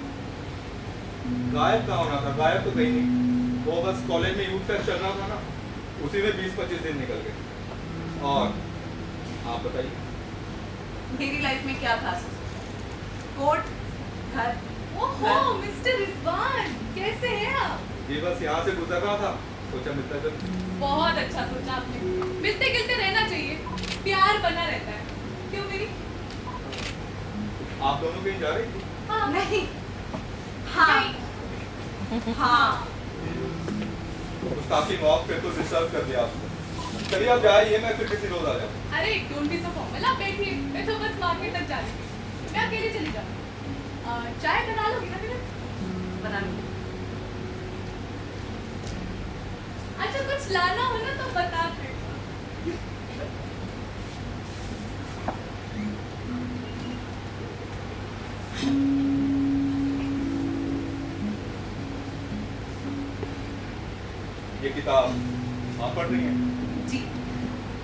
गायब कहाँ होना था? गायब तो कहीं नहीं। वो बस कॉलेज में यूथ फेस्ट चल रहा था ना, उसी में 20-25 दिन निकल गए। और आप बताइए, मेरी लाइफ में क्या खास है? कोर्ट, घर। ओहो, मिस्टर रिजवान, कैसे हैं आप? ये बस यहाँ से गुजर रहा था, सोचा मिलता चल। बहुत अच्छा सोचा आपने। मिलते गिलते रहना चाहिए, प्यार बना रहता है। क्यों मेरी? आप दोनों कहीं जा रही थी? हाँ। नहीं। हाँ। नहीं। हाँ। गुस्ताखी माफ फिर तो डिस्टर्ब कर दिया आपको। चलिए आप जाइए, मैं फिर किसी रोज आ जाऊँ। अरे डोंट बी सो फॉर्मल, आप बैठिए। मैं तो बस मार्केट तक जा रही थी। मैं अकेले चली जाऊँ। चाय बना लोगी ना फिर? बना लूँ। अच्छा, कुछ लाना हो ना तो बता फिर। ये किताब आप पढ़ रही हैं? जी।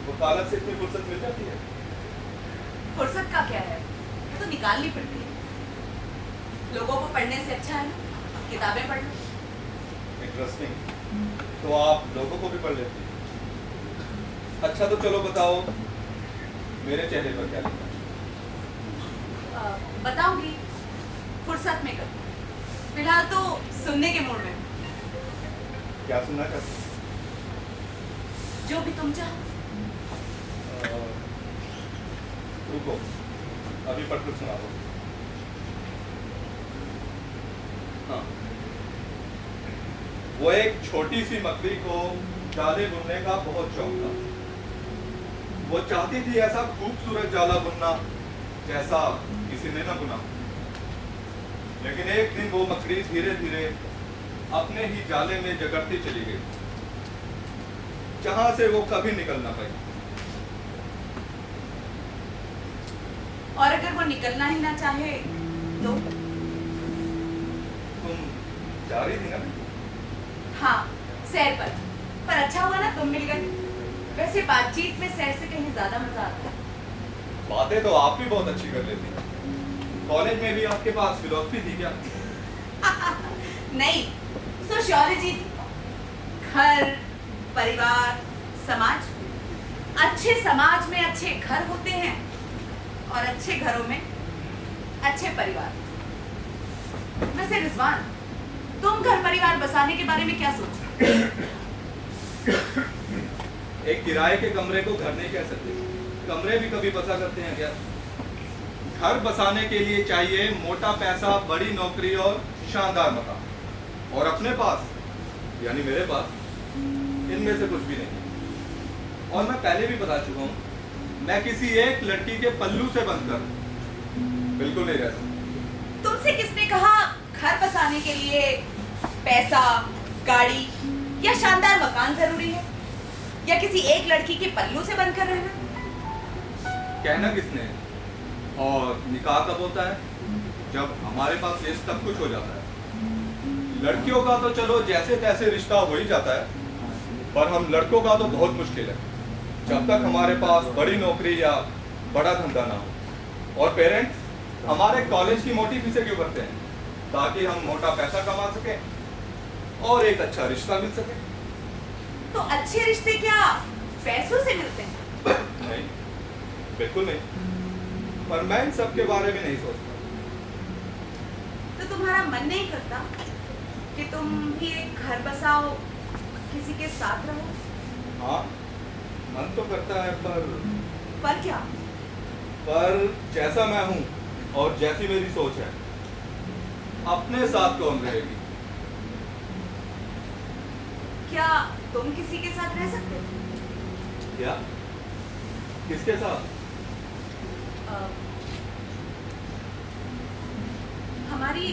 वकालत से इतनी फुर्सत मिल जाती है? फुर्सत का क्या है, ये तो निकालनी पड़ती है। लोगों को पढ़ने से अच्छा है ना किताबें पढ़ लो। इंटरेस्टिंग। तो आप लोगों को भी पढ़ लेती हैं? अच्छा तो चलो बताओ, मेरे चेहरे पर क्या लिखा है? बताऊंगी, फुर्सत में कर। फिलहाल तो सुनने के मूड में हूं। क्या सुनना चाहते हैं? जो भी तुम चाहो। रुको, अभी पढ़कर सुना दो। हाँ। वो एक छोटी सी मकड़ी को जाले बुनने का बहुत शौक था। वो चाहती थी ऐसा खूबसूरत जाला बुनना जैसा किसी ने न बुना। लेकिन एक दिन वो मकड़ी धीरे धीरे अपने ही जाले में जकड़ती चली गई, जहां से वो कभी निकल ना पाई। और अगर वो निकलना ही ना चाहे तो? तुम जा रही थी ना? हाँ, सैर पर अच्छा हुआ ना तुम मिल गए। वैसे बातचीत में सैर से कहीं ज्यादा मजा आता है। बातें तो आप भी बहुत अच्छी कर लेती हैं। कॉलेज में भी आपके पास फिलोसफी थी क्या? नहीं, सोशियोलॉजी थी। घर, परिवार, समाज, अच्छे समाज में अच्छे घर होते हैं और अच्छे घरों में अच्छे परिवार। वैसे रिजवान, तुम घर परिवार बसाने के बारे में क्या सोचते हो? एक किराए के कमरे को घर नहीं कह सकते, कमरे भी कभी बसा करते हैं क्या? घर बसाने के लिए चाहिए मोटा पैसा, बड़ी नौकरी और शानदार मकान। और अपने पास यानी मेरे पास इनमें से कुछ भी नहीं। और मैं पहले भी बता चुका हूँ, मैं किसी एक लड़की के पल्लू से बनकर बिल्कुल नहीं रह सकता। तुमसे किसने कहा घर बसाने के लिए पैसा, गाड़ी या शानदार मकान जरूरी है, या किसी एक लड़की के पल्लू से बनकर रहना? कहना किसने? और निकाह कब होता है? जब हमारे पास ये सब कुछ हो जाता है। लड़कियों का तो चलो जैसे तैसे रिश्ता हो ही जाता है, पर हम लड़कों का तो बहुत मुश्किल है जब तक हमारे पास बड़ी नौकरी या बड़ा धंधा ना हो। और पेरेंट्स हमारे कॉलेज की मोटी फीसें क्यों करते हैं? ताकि हम मोटा पैसा कमा सकें और एक अच्छा रिश्ता मिल सके। तो अच्छे रिश्ते क्या पैसों से मिलते हैं? नहीं, बिल्कुल नहीं। पर मैं इन सब के बारे में नहीं सोचता। तो तुम्हारा मन नहीं करता कि तुम भी एक घर बसाओ, किसी के साथ रहो? हाँ, मन तो करता है, पर क्या? पर जैसा मैं हूँ और जैसी मेरी सोच है, अपने साथ कौन रहेगी? क्या तुम किसी के साथ रह सकते हो? क्या? किसके साथ? हमारी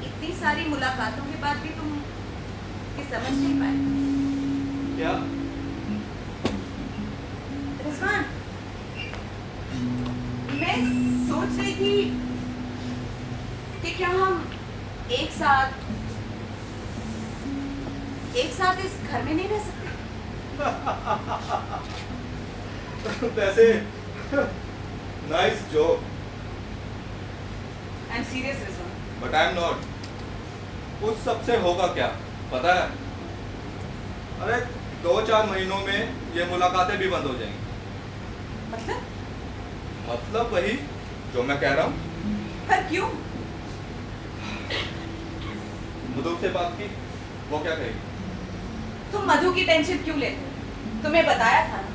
इतनी सारी मुलाकातों के बाद भी तुम ये समझ नहीं पाए? क्या? रिजवान, मैं सोच रही थी कि क्या हम एक साथ इस घर में नहीं रह सकते? वैसे nice joke, I am serious Rizwan. But I am not. उस सब से होगा क्या पता है? अरे 2-4 महीनों में ये मुलाकातें भी बंद हो जाएंगी। मतलब वही जो मैं कह रहा हूँ। पर क्यों? मधु से बात की, वो क्या कहेगी? तुम मधु की टेंशन क्यों लेते हो? तुम्हें बताया था ना,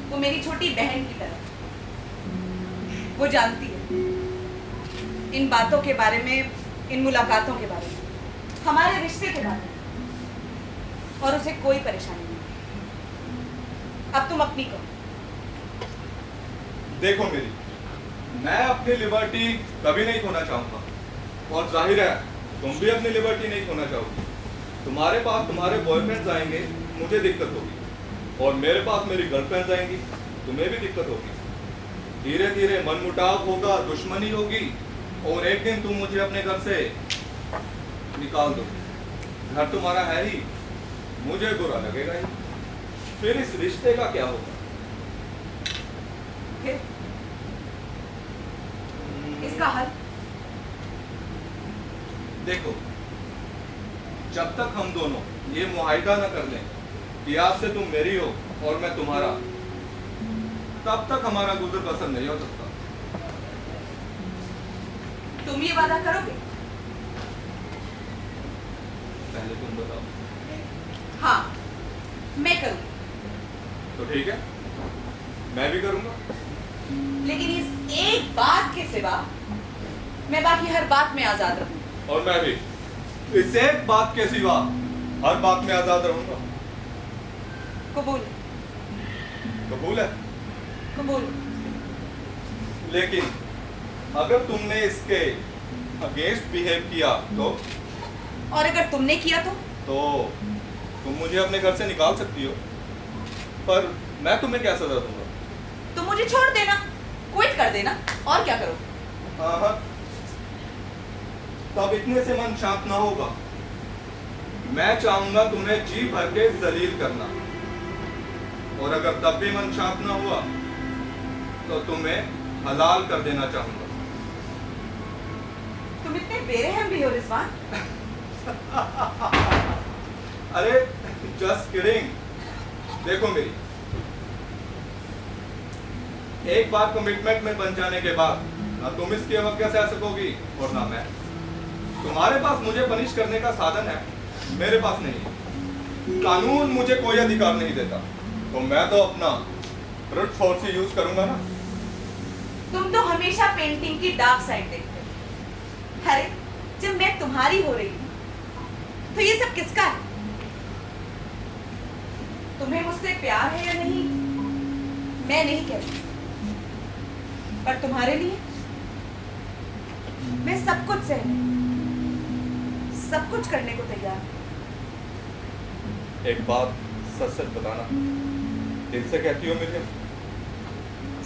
वो मेरी छोटी बहन की तरह। वो जानती है इन बातों के बारे में, इन मुलाकातों के बारे में, हमारे रिश्ते के बारे में, और उसे कोई परेशानी नहीं। अब तुम अपनी कहो। देखो मेरी, मैं अपनी लिबर्टी कभी नहीं खोना चाहूंगा, और जाहिर है तुम भी अपनी लिबर्टी नहीं खोना चाहोगी। तुम्हारे पास तुम्हारे बॉयफ्रेंड्स आएंगे, मुझे दिक्कत होगी, और मेरे पास मेरी गर्लफ्रेंड्स आएंगी, तुम्हें भी दिक्कत होगी। धीरे धीरे मनमुटाव होगा, दुश्मनी होगी, और एक दिन तुम मुझे अपने घर से निकाल दो। घर तुम्हारा है ही, मुझे बुरा लगेगा ही। फिर इस रिश्ते का क्या होगा? फिर इसका हल? देखो, जब तक हम दोनों ये मुआहिदा न कर लें कि आज से तुम मेरी हो और मैं तुम्हारा, तब तक हमारा गुजर बसर नहीं हो सकता। तुम ये वादा करोगे? पहले तुम बताओ। हाँ, मैं करूंगी। तो ठीक है, मैं भी करूंगा। लेकिन इस एक बात के सिवा मैं बाकी हर बात में आजाद रहूंगी। और मैं भी इस एक बात के सिवा हर बात में आजाद रहूंगा। कबूल? कबूल है। कबूल। लेकिन अगर तुमने इसके अगेंस्ट बिहेव किया तो? और अगर तुमने किया तो तुम मुझे अपने घर से निकाल सकती हो, पर मैं तुम्हें क्या सजा दूंगा? तुम मुझे छोड़ देना, क्विट कर देना, और क्या करो? हाँ, तब इतने से मन शांत ना होगा। मैं चाहूंगा तुम्हें जी भर के जलील करना, और अगर तब भी मन शांत ना हुआ तो तुम्हें हलाल कर देना चाहूंगा। तुम इतने बेरहम भी हो रिजवान। अरे जस्ट किडिंग। देखो मेरी, एक बार कमिटमेंट में बन जाने के बाद ना तुम इसकी अवज्ञा सह सकोगी और ना मैं। तुम्हारे पास मुझे पनिश करने का साधन है, मेरे पास नहीं। कानून मुझे कोई अधिकार नहीं देता, तो मैं तो अपना ब्रूट फोर्स ही यूज करूंगा ना। तुम तो हमेशा पेंटिंग की डार्क साइड देखते हो। अरे जब मैं तुम्हारी हो रही हूं तो ये सब किसका है? तुम्हें मुझसे प्यार है या नहीं मैं नहीं कह सकती, पर तुम्हारे लिए मैं सब कुछ सहने, सब कुछ करने को तैयार हूं। एक बात सच सच बताना, दिल से कहती हो मुझे?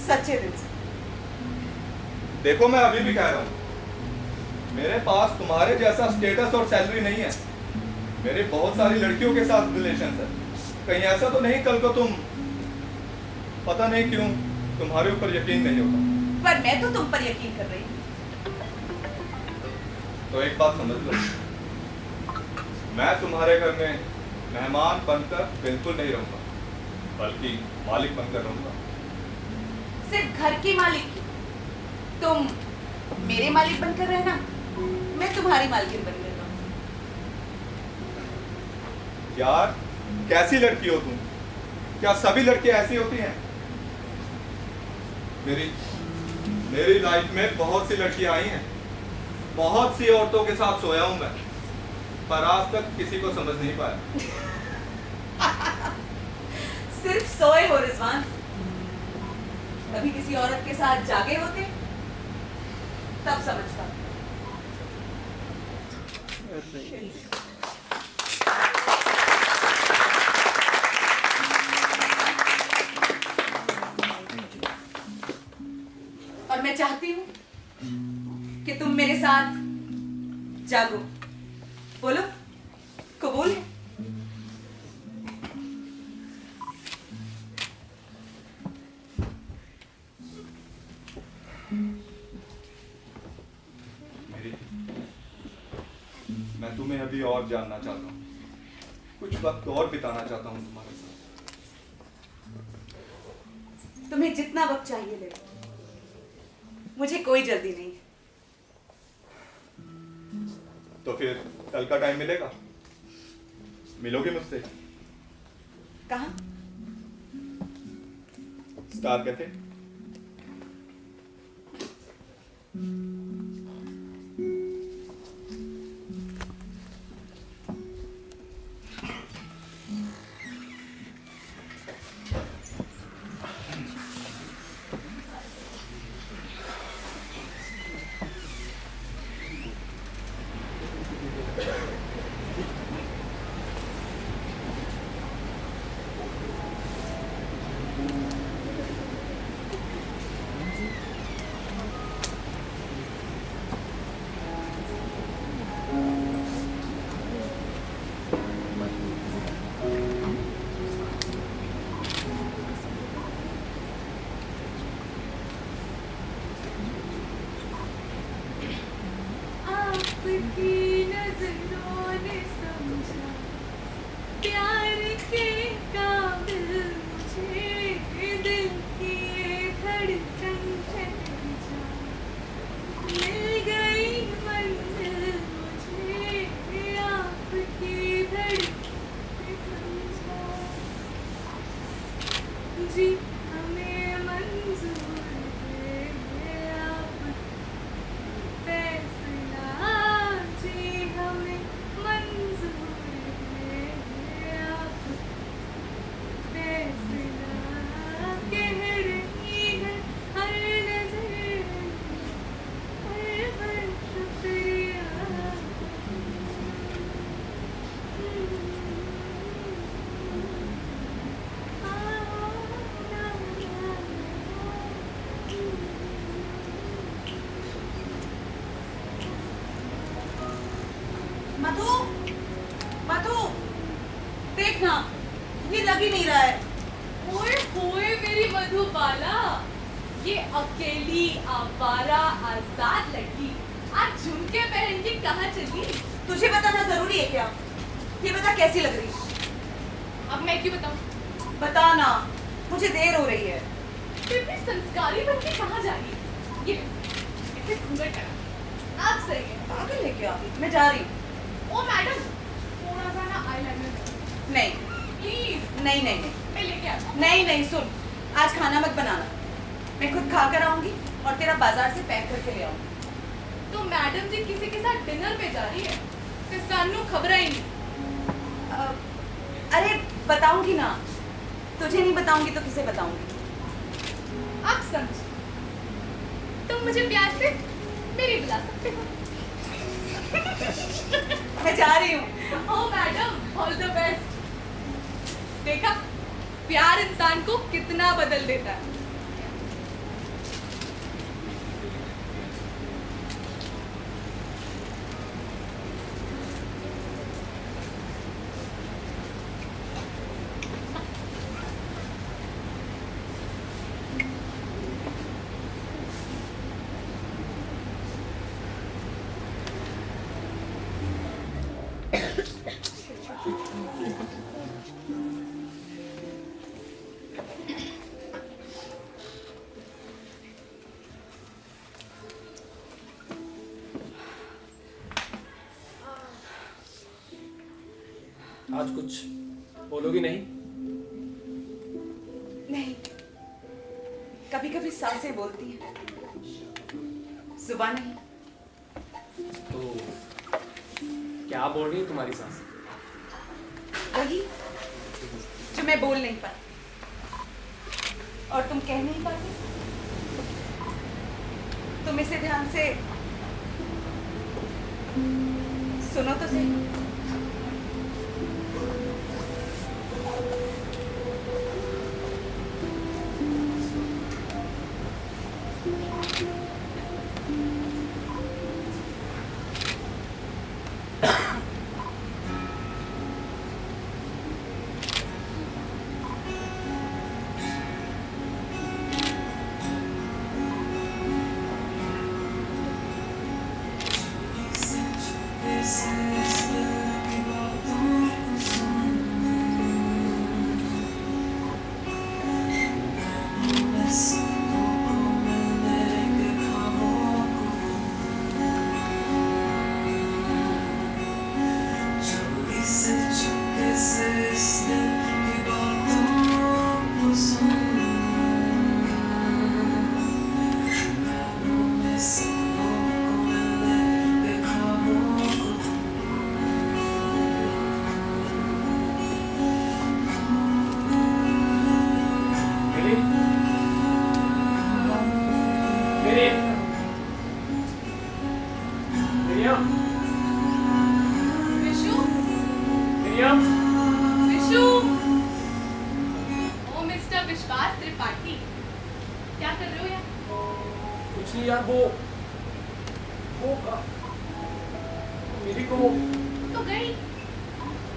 सच्चे दिल से। देखो मैं अभी भी कह रहा हूं, मेरे पास तुम्हारे जैसा स्टेटस और सैलरी नहीं है। मेरे बहुत सारी लड़कियों के साथ रिलेशन है। कहीं ऐसा तो नहीं कल को तुम, पता नहीं क्यों तुम्हारे ऊपर यकीन नहीं होता। पर मैं तो तुम पर यकीन कर रही हूँ। तो एक बात समझ लो, मैं तुम्हारे घर में मेहमान बनकर बिल्कुल नहीं रहूंगा, बल्कि मालिक बनकर रहूंगा। सिर्फ घर की मालिक की? तुम मेरे मालिक बनकर रहना, मैं तुम्हारी मालकिन बन रहना। यार कैसी लड़की हो तुम? क्या सभी लड़कियां ऐसी होती हैं? मेरी लाइफ में बहुत सी लड़कियां आई हैं, बहुत सी औरतों के साथ सोया हूं मैं, पर आज तक किसी को समझ नहीं पाया। सिर्फ सोए हो रिजवान, कभी किसी औरत के साथ जागे होते तब समझता। और मैं चाहती हूं कि तुम मेरे साथ जागो। बोलो, कबूल है? मैं तुम्हें अभी और जानना चाहता हूँ, कुछ वक्त और बिताना चाहता हूँ तुम्हारे साथ। तुम्हें जितना वक्त चाहिए ले लो, मुझे कोई जल्दी नहीं है। तो फिर कल का टाइम मिलेगा? मिलोगे मुझसे? कहाँ? Star cafe. आपकी नजरों ने समझा प्यार के काबिल मुझे, दिल की ये धड़कन ठहर जा, मिल गई मंजिल मुझे, आपकी धड़कन समझा। जी हमें मंजूर है आप फैसला, जी हमें मंजूर है आप फैसला, कह रही है हर नजर हर पल शुक्रिया। मधु, मधु, देखना ये लग ही नहीं रहा है। ओए होए मेरी मधुबाला, ये अकेली आवारा आजाद लड़की आज झुमके पहन के कहाँ चली? तुझे बताना जरूरी है क्या? ये बता कैसी लग रही है? अब मैं क्यों बताऊं? बता ना, मुझे देर हो रही है। तो इतनी संस्कारी बन के कहाँ जा रही है? ये इसे घूंघट करा। आप सही है। पागल है क्या? मैं जा रही हूँ। ओ मैडम, थोड़ा सा ना आईलाइनर नहीं प्लीज। नहीं नहीं नहीं मैं लेके आता हूँ। नहीं नहीं, सुन, आज खाना मत बनाना। मैं खुद खा कर आऊंगी और तेरा बाजार से पैक करके ले आऊंगी। तो मैडम जी किसी के साथ डिनर पे जा रही है तो सानू खबर ही नहीं। अरे बताऊंगी ना, तुझे नहीं बताऊंगी तो किसे बताऊंगी? आप समझ, तुम मुझे प्यार से मेरी बुला सकते हो। मैं जा रही हूँ। ओ मैडम, ऑल द बेस्ट। देखा, प्यार इंसान को कितना बदल देता है। आज कुछ बोलोगी नहीं? नहीं, कभी कभी सांसें बोलती हैं, जुबान नहीं। तो क्या बोल रही है तुम्हारी सांस? वही जो मैं बोल नहीं पाती और तुम कह नहीं पाते। तुम इसे ध्यान से सुनो तो सही। विशु, विशु, ओ मिस्टर विश्वास त्रिपाठी, क्या कर रहे हो यार? कुछ नहीं यार, वो मेरी को तो गई।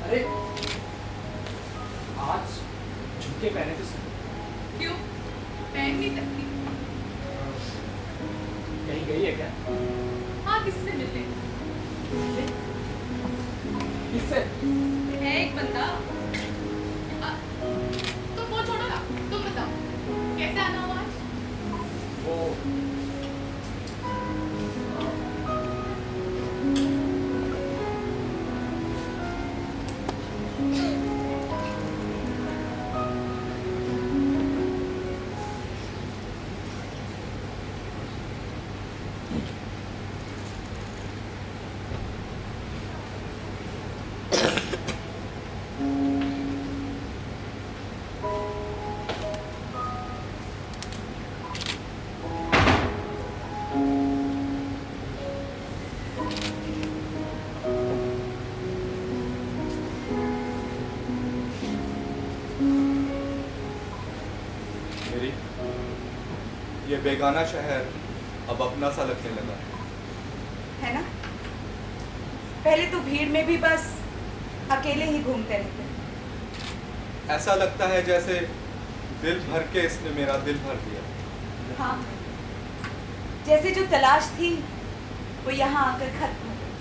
अरे आज झुमके पहने थे सब। क्यों? पहन नहीं सकती? कहीं गई है क्या? हाँ, किसी से मिलने। किससे? है एक बंदा। तुम वो छोड़ो ना, तुम बताओ कैसे आना हुआ आज? वो मेरी ये बेगाना शहर अब अपना सा लगने लगा है ना? पहले तो भीड़ में भी बस अकेले ही घूमते रहते। ऐसा लगता है जैसे दिल भर के इसने मेरा दिल भर दिया। हाँ, जैसे जो तलाश थी वो यहाँ आकर खत्म हो गई।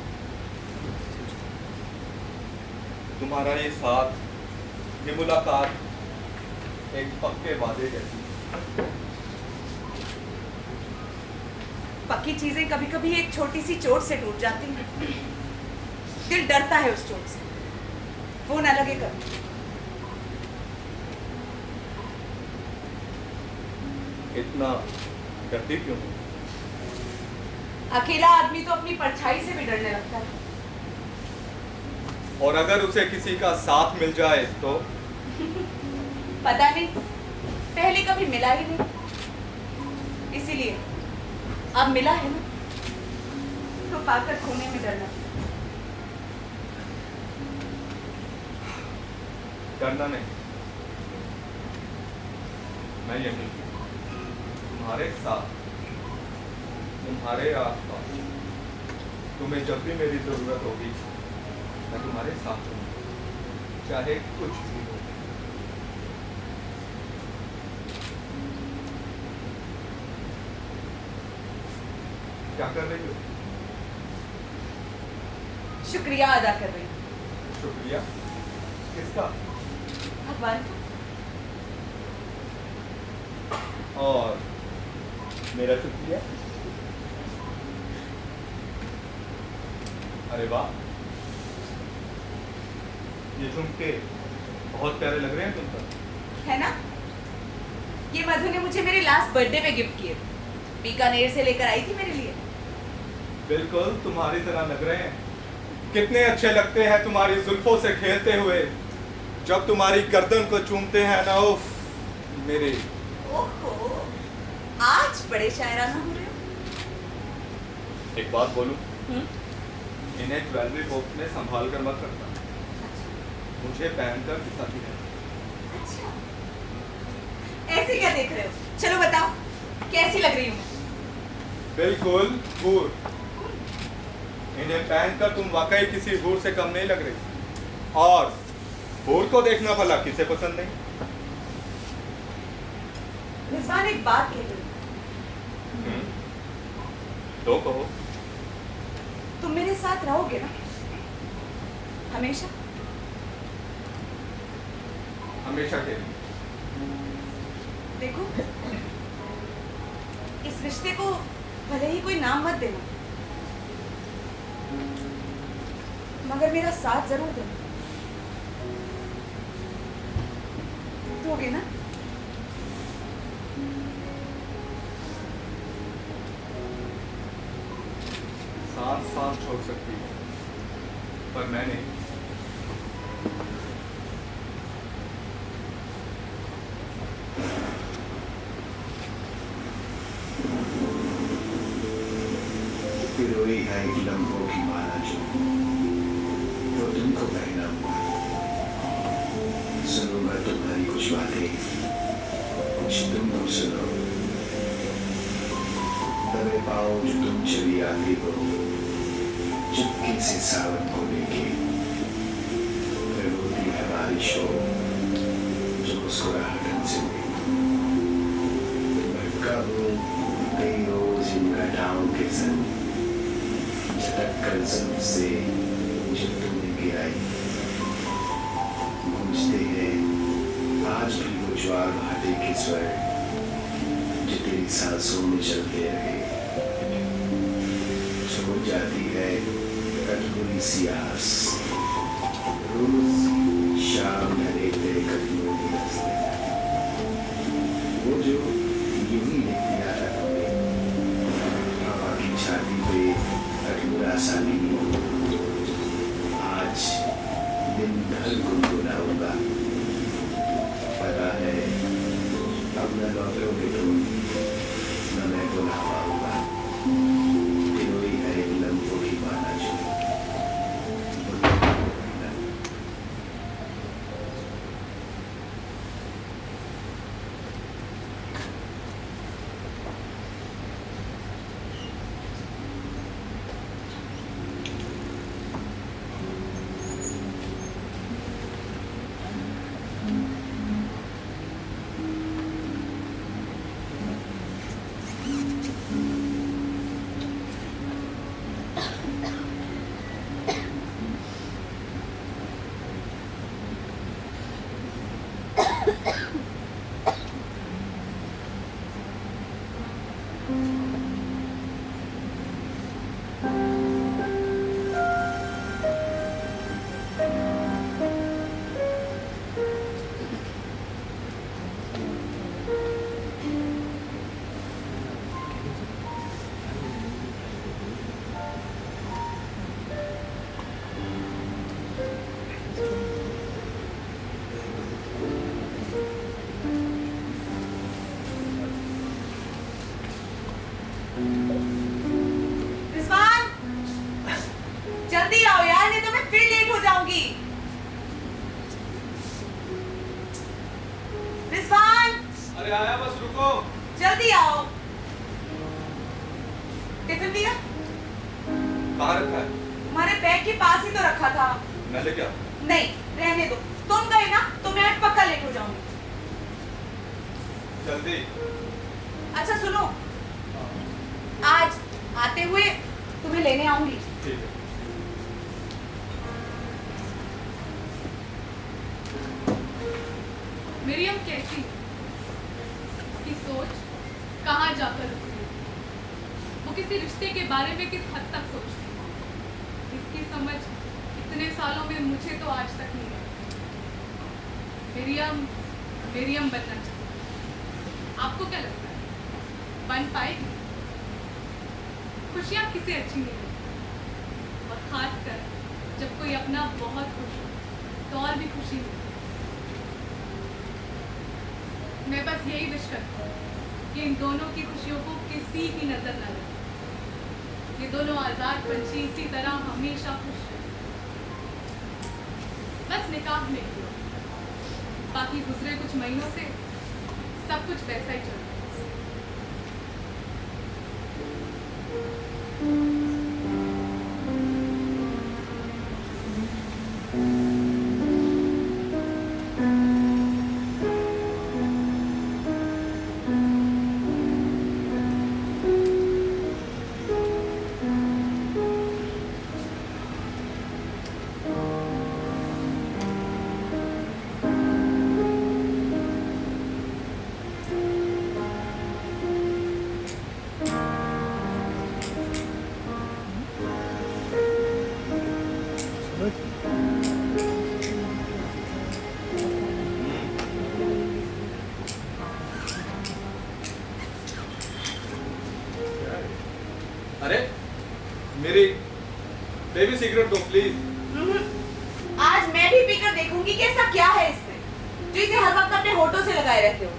तुम्हारा ये साथ, ये मुलाकात एक पक्के वादे जैसी। पक्की चीजें कभी कभी एक छोटी सी चोट से टूट जाती हैं। दिल डरता है उस चोट से, वो ना लगे कभी। इतना डरती क्यों हो? अकेला आदमी तो अपनी परछाई से भी डरने लगता है। और अगर उसे किसी का साथ मिल जाए तो? पता नहीं, पहले कभी मिला ही नहीं, इसीलिए अब मिला है ना, तो पाकर खोने में डर लगता है। डरना नहीं, मैं यहीं तुम्हारे साथ, तुम्हारे आसपास। तुम्हें जब भी मेरी जरूरत होगी मैं तुम्हारे साथ हूँ, चाहे कुछ भी हो। क्या कर रही हो? शुक्रिया अदा कर रही हूँ। शुक्रिया किसका? भगवान का। और मेरा शुक्रिया? अरे वाह, ये झुमके बहुत प्यारे लग रहे हैं तुम पर। है ना? ये मधु ने मुझे मेरे लास्ट बर्थडे पे गिफ्ट किए, बीकानेर से लेकर आई थी मेरे लिए। बिल्कुल तुम्हारी तरह लग रहे हैं। कितने अच्छे लगते हैं तुम्हारी जुल्फों से खेलते हुए, जब तुम्हारी गर्दन को चूमते हैं ना, उफ मेरे। ओहो, आज बड़े शायराना हो रहे हो। एक बात बोलूं, इन्हें ज्वेलरी बॉक्स में संभाल कर मत रखना, मुझे पहनकर दिखाती है। अच्छा, ऐसे क्या देख रहे हो? चलो बताओ, कैसी लग रही हूँ मैं? बिल्कुल हूर। इन्हें पहनकर तुम वाकई किसी हूर से कम नहीं लग रही। और हूर को देखना भला किसे पसंद नहीं? रिजवान, एक बात कह रही हूँ। तो कहो। तुम मेरे साथ रहोगे ना हमेशा? हमेशा के लिए। देखो, इस रिश्ते को भले ही कोई नाम मत देना, मगर मेरा साथ जरूर देना। दोगे ना? सांस सांस छोड़ सकती है, पर मैं नहीं। पिरोई है लम्बों की माला जो वो तुमको पहना हुआ। सुनूंगा तुम्हारी कुछ बातें, कुछ तुम सुनो। दबे पाओ जो तुम चली आती हो, चुपके से सावन को लेके। फिर होती है बारिश हो जो मुस्कुराहट से भटका हूँ कई रोज इन घटाओं के संग, झटक कर जब से जब तुमने गिराई। गूंजते हैं आज भी वो ज्वार भाटे के स्वर जो तेरी सांसों में चलते रहे। छुप जाती है कटोरी सी आस, रोज शाम ढले तेरे कदमों की रास्ते। वो जो यूं ही लिखती आता तुम्हें हवा की छाती पे अधूरा सा नहीं। आज दिन भर गुनगुनाऊंगा, पता है अब न लौटोगे तुम, न मैं बुला पाऊंगा। पिरोई है लम्बों की माला जो अरे आया, बस रुको। जल्दी आओ। टिफिन दिया? कहाँ रखा है? तुम्हारे बैग के पास ही तो रखा था। मैं लेके आऊं? नहीं, रहने दो। तुम गए ना तो मैं आज पक्का लेट हो जाऊंगी। जल्दी। अच्छा सुनो, आज आते हुए तुम्हें लेने आऊंगी। ठीक है। मरियम कैसी है? उसकी सोच कहाँ जाकर रुकती है? वो किसी रिश्ते के बारे में किस हद तक सोचती है? इसकी समझ इतने सालों में मुझे तो आज तक नहीं आई। मरियम मरियम बनना चाहती है। आपको क्या लगता है, बन पाएगी? खुशियाँ किसे अच्छी नहीं लगती, और खासकर जब कोई अपना बहुत खुश हो तो और भी खुशी मिलती है। मैं बस यही विश करती हूँ कि इन दोनों की खुशियों को किसी की नजर न लगे। ये दोनों आजाद पंछी इसी तरह हमेशा खुश रहे। बस निकाह में ही हो। बाकी गुजरे कुछ महीनों से सब कुछ वैसा ही चल रहा है। अरे मेरी बेबी सिगरेट दो प्लीज। आज मैं भी पीकर देखूंगी कि ऐसा क्या है इसमें जो इसे हर वक्त अपने होठों से लगाए रहते हो।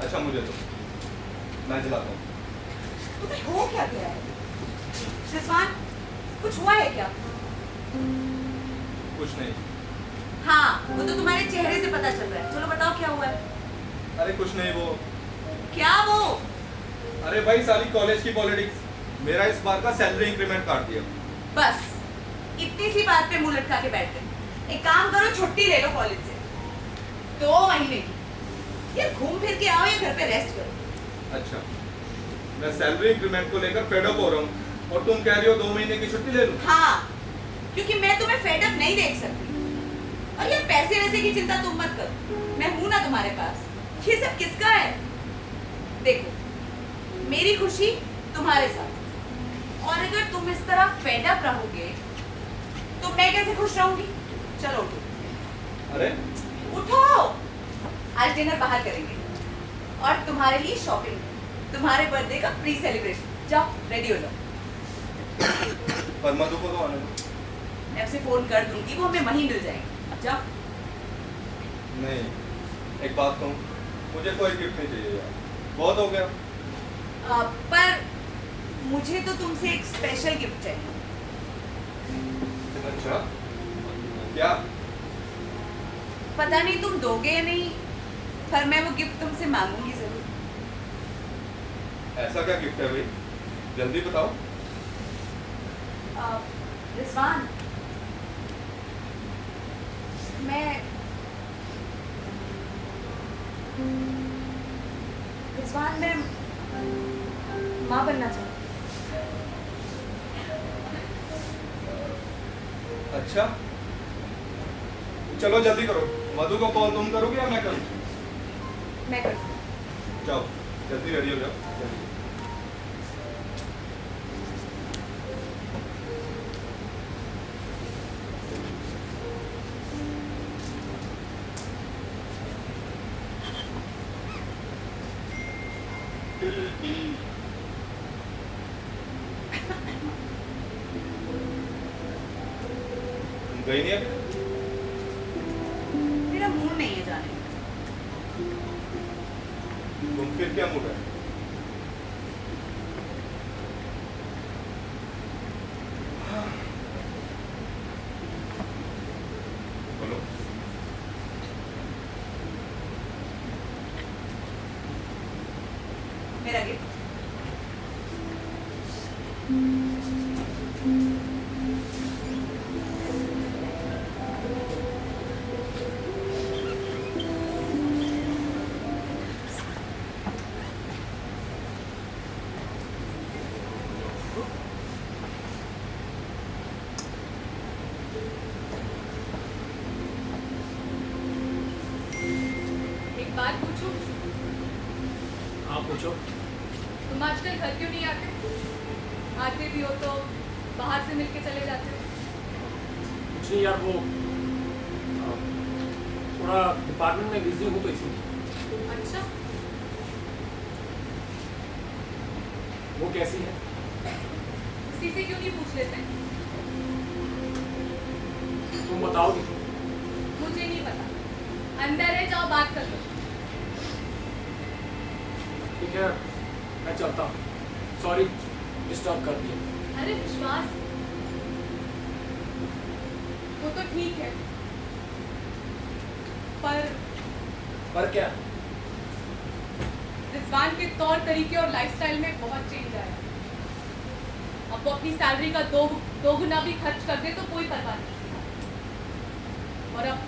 अच्छा मुझे दो, मैं जलाता हूँ। तुम्हें हो क्या गया है रिजवान? कुछ हुआ है क्या? कुछ नहीं। हाँ, वो तो तुम्हारे चेहरे से पता चल रहा है। चलो बताओ क्या हुआ है। अरे कुछ नहीं। वो क्या वो? अरे भाई साली कॉलेज की पॉलिटिक्स, मेरा इस बार का सैलरी इंक्रीमेंट काट दिया। बस इतनी सी बात पे मुंह लटका के बैठ गए। एक काम करो, छुट्टी ले लो कॉलेज से 2 महीने की। यार घूम फिर के आओ या घर पे रेस्ट करो। अच्छा, मैं सैलरी इंक्रीमेंट को लेकर फेड अप हो रहा हूँ और तुम कह रही हो 2 महीने की छुट्टी ले लूं? हाँ, क्योंकि मैं तुम्हें फेड अप नहीं देख सकती। और ये पैसे वैसे की चिंता तुम मत करो, मैं हूं ना तुम्हारे पास। ये सब किसका है? देखो, मेरी खुशी तुम्हारे साथ, और अगर तुम इस तरह फेड अप रहोगे तो मैं कैसे खुश रहूंगी? चलो उठो। अरे उठो, आज डिनर बाहर करेंगे और तुम्हारे लिए शॉपिंग, तुम्हारे बर्थडे का प्री सेलिब्रेशन। जाओ रेडी हो जाओ। पर मधु को तो आने दो। मैं उसे फोन कर दूंगी, वो हमें वहीं मिल जाएंगे। अब जाओ। नहीं, एक बात कहूँ, मुझे कोई गिफ्ट नहीं चाहिए यार, बहुत हो गया। पर मुझे तो तुमसे एक स्पेशल गिफ्ट चाहिए। अच्छा, क्या? पता नहीं तुम दोगे या नहीं, पर मैं वो गिफ्ट तुमसे मांगूंगी जरूर। ऐसा क्या गिफ्ट है भाई, जल्दी बताओ। रिजवान, मैं माँ बनना चाहती हूँ। अच्छा, चलो जल्दी करो। मधु को कॉल तुम करोगे या मैं करूँ? मैं करती हूँ। जाओ जल्दी रेडी हो जाओ, जल्दी। तुम गई नहीं अभी? मेरा मूड नहीं है जाने का। तुम फिर क्या मूड है? बोलो। मेरा गिफ्ट। एक बात पूछूं? आप पूछो। तुम आजकल घर क्यों नहीं आते? आते भी हो तो बाहर से मिलके चले जाते हो। कुछ नहीं यार, वो थोड़ा डिपार्टमेंट में बिजी हूँ तो इसीलिए। अच्छा, वो कैसी है? उसी से क्यों नहीं पूछ लेते? तुम बताओगी? मुझे नहीं पता। अंदर है, जाओ बात कर लो। ठीक है, मैं चलता हूँ। सॉरी डिस्टर्ब कर दिया। अरे विश्वास, वो तो ठीक है, पर क्या? रिजवान के तौर तरीके और लाइफस्टाइल में बहुत चेंज आया है। अब वो अपनी सैलरी का दो गुना भी खर्च कर दे तो कोई परवाह नहीं। और अब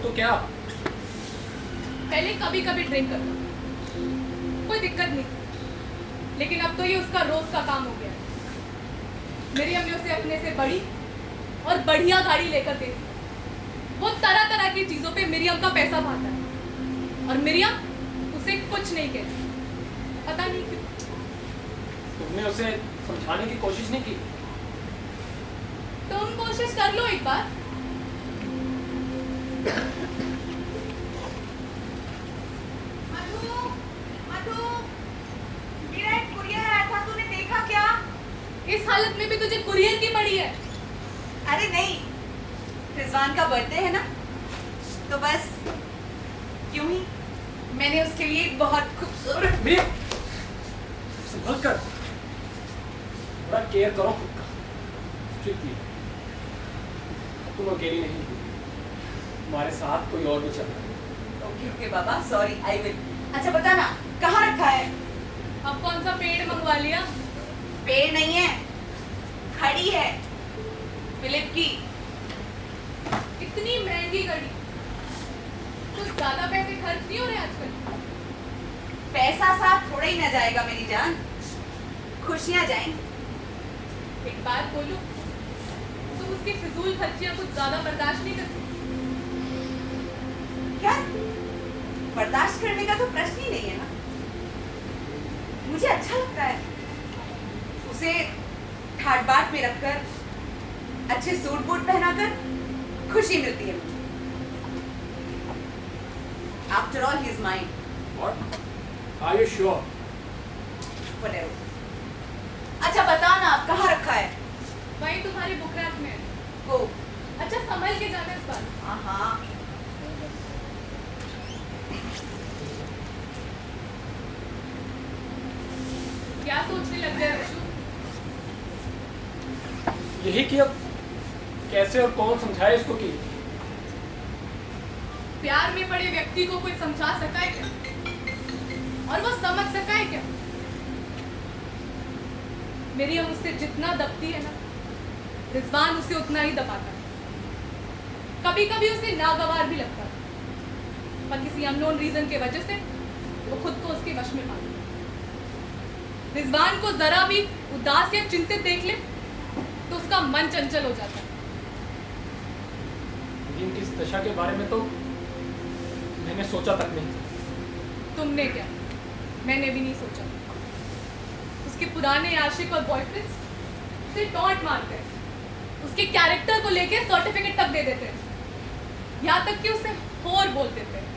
तो क्या? पहले कभी कभी ड्रिंक करता, कोई दिक्कत नहीं, लेकिन अब तो ये उसका रोज का काम हो गया है। मेरी अम्मी उसे अपने से बड़ी और बढ़िया गाड़ी लेकर देती है। वो तरह तरह की चीजों पे मिरियम का पैसा भाता है और मिरियम उसे कुछ नहीं कहती। पता नहीं क्यों। तुमने उसे समझाने की कोशिश नहीं की? तुम कोशिश कर लो एक बार। मधु, मधु, मेरा एक कुरियर आया था, तूने देखा क्या? इस हालत में भी तुझे कुरियर की पड़ी है? अरे नहीं, रिजवान का बर्थडे है ना, तो बस क्यों ही मैंने उसके लिए एक बहुत खूबसूरत संभल कर, थोड़ा केयर करो खुद का। स्ट्रिक्टली तुम अकेली नहीं, तुम्हारे साथ कोई और भी चल रहा है। Okay Baba, sorry, I will. अच्छा बता ना, कहाँ रखा है? अब कौन सा पेड़ मंगवा लिया? पेड़ नहीं है, खड़ी है, फिलिप की। इतनी महंगी घड़ी, कुछ ज्यादा पैसे खर्च नहीं हो रहे आजकल? पैसा साथ थोड़ा ही न जाएगा मेरी जान, खुशियां जाएंगी। एक बात बोलूं, तुम उसकी फिजूल खर्चियां कुछ ज्यादा बर्दाश्त नहीं करती? क्या बर्दाश्त करने का तो प्रश्न ही नहीं है ना। मुझे अच्छा लगता है उसे ठाट बाट में रखकर, अच्छे सूट बूट पहनाकर खुशी मिलती है मुझे। After all he is mine. What? Are you sure? Whatever. अच्छा बता ना, आप कहाँ रखा है? वही तुम्हारी बुक रैक में है। वो अच्छा संभल के जाना इस बार। हाँ, क्या सोचने लग गए विशु? यही कि अब कैसे और कौन समझाए इसको कि प्यार में पड़े व्यक्ति को कोई समझा सका है क्या? और वो समझ सका है क्या? मेरी हम उससे जितना दबती है ना, रिजवान उसे उतना ही दबाता है। कभी कभी उसे नागवार भी लगता है, पर किसी अननोन रीजन के वजह से वो खुद को उसके वश में पाता है। रिजवान को जरा भी उदास या चिंतित देख ले तो उसका मन चंचल हो जाता है। लेकिन इस दशा के बारे में तो मैंने सोचा तक नहीं। तुमने क्या? मैंने भी नहीं सोचा। उसके पुराने आशिक और बॉयफ्रेंड्स उसे टॉन्ट मारते हैं, उसके कैरेक्टर को लेके सर्टिफिकेट तक दे देते हैं, यहाँ तक कि उसे होर बोल देते हैं।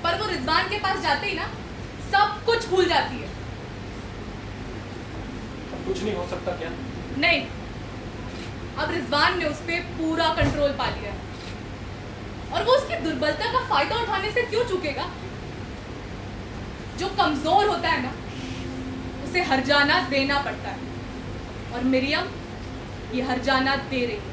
पर वो रिजवान के पास जाते ही ना सब कुछ भूल जाती है। अब कुछ नहीं हो सकता क्या? नहीं, अब रिजवान ने उस पर पूरा कंट्रोल पा लिया है और वो उसकी दुर्बलता का फायदा उठाने से क्यों चूकेगा? जो कमजोर होता है ना, उसे हर्जाना देना पड़ता है और मिरियम ये हर्जाना दे रही है।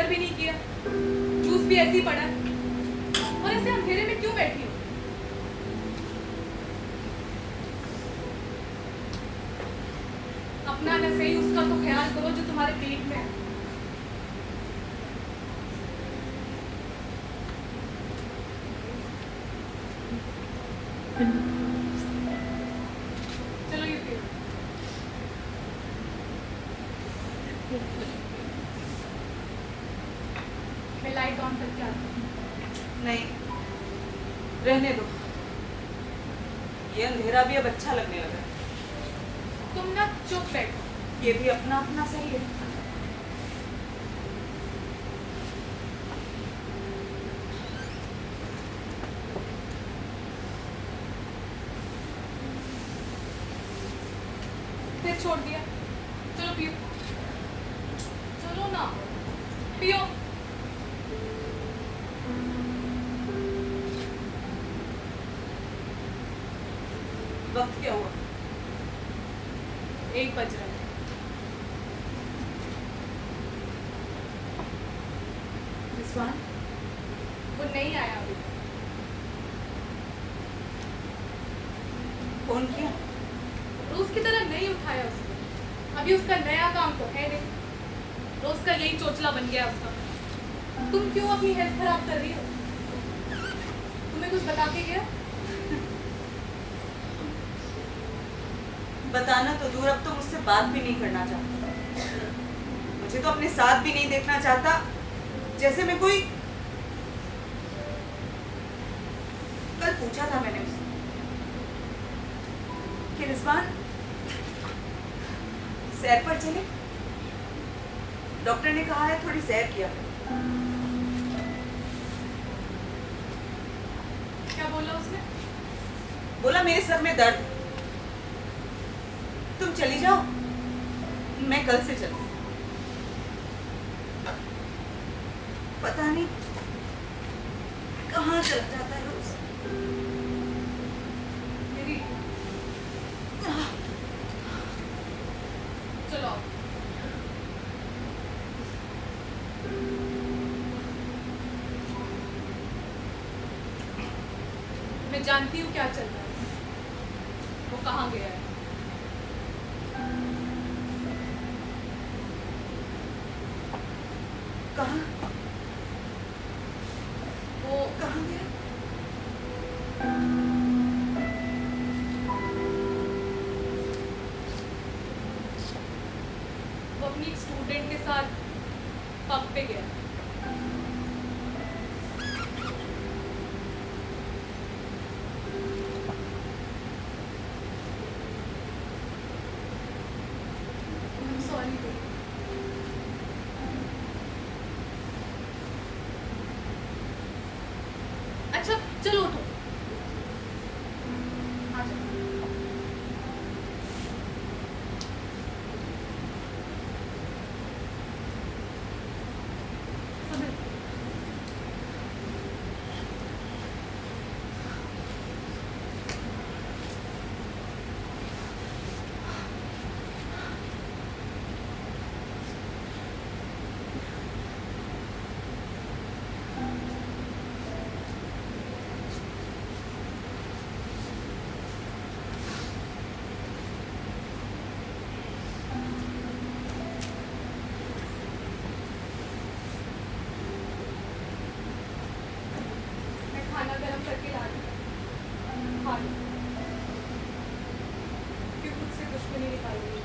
भी नहीं किया, जूस भी ऐसे ही पड़ा है, और ऐसे अंधेरे में क्यों बैठी हो? अपना न सही उसका तो ख्याल करो जो तुम्हारे पेट में है। चलो ये पियो। मैं लाइट ऑन करके आती हूँ। नहीं, रहने दो। ये अंधेरा भी अब अच्छा लगने लगा है। तुम ना चुप बैठो। ये भी अपना अपना सही है। फिर छोड़ दिया। चलो पियो, चलो ना पियो। वक्त क्या हुआ? 1 बज रहा है। रिजवान, वो नहीं आया अभी। फोन किया? रोज की तरह नहीं उठाया उसने। अभी उसका नया काम तो है नहीं, रोज का यही चोचला बन गया उसका। तुम क्यों अपनी हेल्थ खराब कर रही हो? तुम्हें कुछ बता के गया? बताना तो दूर, अब तो मुझसे बात भी नहीं करना चाहता। मुझे तो अपने साथ भी नहीं देखना चाहता, जैसे मैं कोई। कल पूछा था मैंने उससे कि रिजवान सैर पर चले। डॉक्टर ने कहा है थोड़ी सैर किया करो। क्या बोला उसने? बोला मेरे सर में दर्द, तुम चली जाओ, मैं कल से चलूँ। पता नहीं कहाँ चला जाता है रोज। मेरी चलो आओ। मैं जानती हूँ क्या चल रहा है, वो कहाँ गया है। कहाँ? वो कहाँ गया? वो अपनी एक स्टूडेंट के साथ पब पे गया। I'm sorry babe। अच्छा चलो उठो, आ जाओ। सुनो, मैं खाना गरम करके ला रही हूँ, खा लो। क्यों खुद से दुश्मनी निकाल रही हो?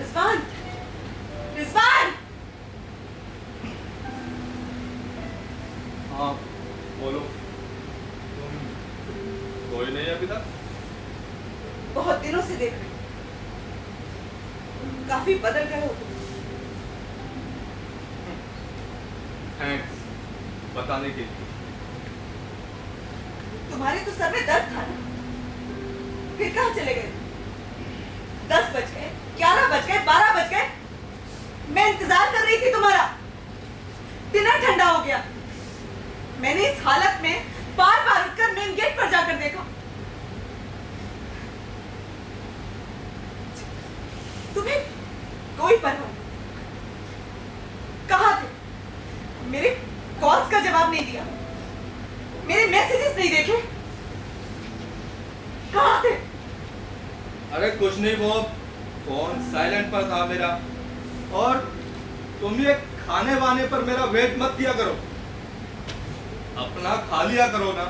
रिजवान, रिजवान! हाँ बोलो, तुम सोए नहीं अभी तक? बहुत दिनों से देख रही हूँ, काफी बदल गए हो तुम। थैंक्स बताने के लिए। तुम्हारे तो सर में दर्द था ना, फिर कहाँ चले गए? 10 बज गए, 11 बज गए, 12 बज गए, मैं इंतजार कर रही थी तुम्हारा। डिनर ठंडा हो गया, मैंने इस हालत में बार बार उठकर मेन गेट पर जाकर देखा। तुम्हें कोई परवाह नहीं। कहाँ थे? मेरे कॉल्स का जवाब नहीं दिया, मेरे मैसेजेस नहीं देखे, कहाँ थे? अरे कुछ नहीं, वो फोन साइलेंट पर था मेरा। और तुम ये खाने वाने पर मेरा वेट मत किया करो, अपना खा लिया करो ना।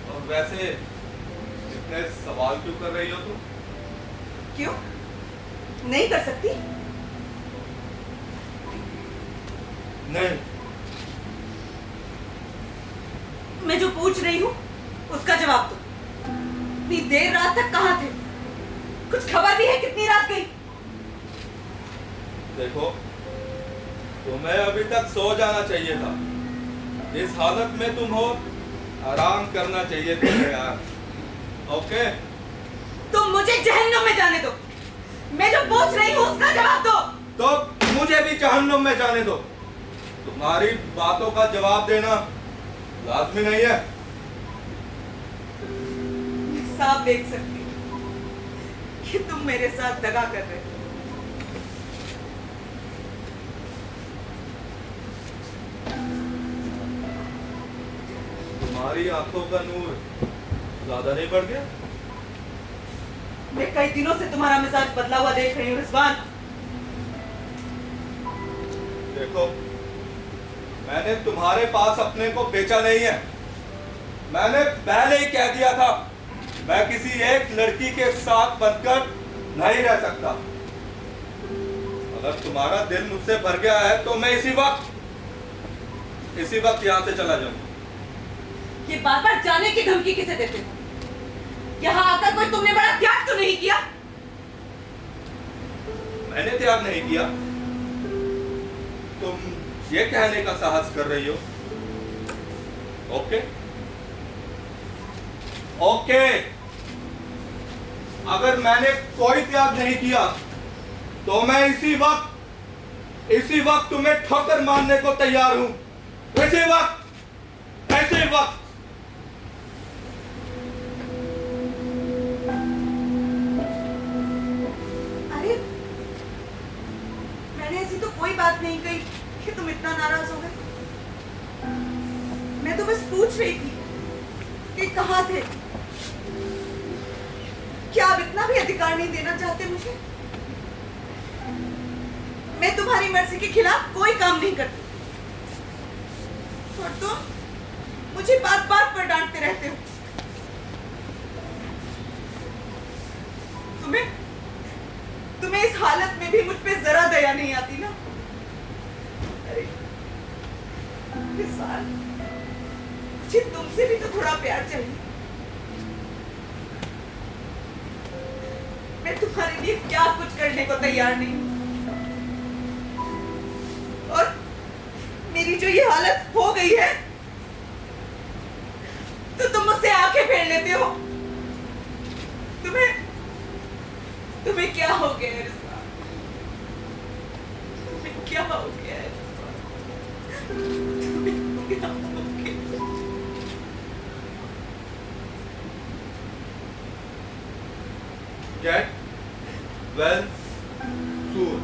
और वैसे इतने सवाल क्यों कर रही हो तुम? क्यों नहीं कर सकती? नहीं, मैं जो पूछ रही हूँ उसका जवाब दो। इतनी देर रात तक कहाँ थे? कुछ खबर भी है कितनी रात गई? देखो तुम्हें अभी तक सो जाना चाहिए था। इस हालत में तुम हो, आराम करना चाहिए तुम्हें यार। ओके? तुम मुझे जहन्नुम में जाने दो। मैं जो पूछ रही हूँ उसका जवाब दो। तो मुझे भी जहन्नुम में जाने दो। तुम्हारी बातों का जवाब देना लाजमी नहीं है। मैं साफ देख सकती हूँ कि तुम मेरे साथ दगा कर रहे हो। तुम्हारी आंखों का नूर ज्यादा नहीं बढ़ गया? मैं कई दिनों से तुम्हारा मिजाज बदला हुआ देख रही हूँ रिजवान। देखो मैंने तुम्हारे पास अपने को बेचा नहीं है। मैंने पहले ही कह दिया था, मैं किसी एक लड़की के साथ बनकर नहीं रह सकता। अगर तुम्हारा दिल मुझसे भर गया है तो मैं इसी वक्त यहां से चला जाऊंगा। ये बार बार जाने की धमकी किसे देते हो? यहाँ आकर कोई तुमने बड़ा त्याग तो नहीं किया? मैंने त्याग नहीं किया। तुम ये कहने का साहस कर रही हो? ओके ओके, अगर मैंने कोई त्याग नहीं किया तो मैं इसी वक्त तुम्हें ठोकर मारने को तैयार हूं। इसी वक्त, ऐसे वक्त। अरे मैंने ऐसी तो कोई बात नहीं कही कि तुम इतना नाराज हो गए। मैं तो बस पूछ रही थी कि कहाँ थे। क्या आप इतना भी अधिकार नहीं देना चाहते मुझे? मैं तुम्हारी मर्जी के खिलाफ कोई काम नहीं करती और तुम मुझे बात बात पर डांटते रहते हो। तुम्हें इस हालत में भी मुझ पे जरा दया नहीं आती ना? अरे इस बार मुझे तुमसे भी तो थोड़ा प्यार चाहिए। मैं तुम्हारे लिए क्या कुछ करने को तैयार नहीं हूं। और मेरी जो ये हालत हो गई है तो तुम मुझसे आंखें फेर लेते हो। तुम्हें क्या हो गया है रिजवान? तुम्हें क्या हो गया है रिजवान? तुम्हें क्या हो गया? Get well soon.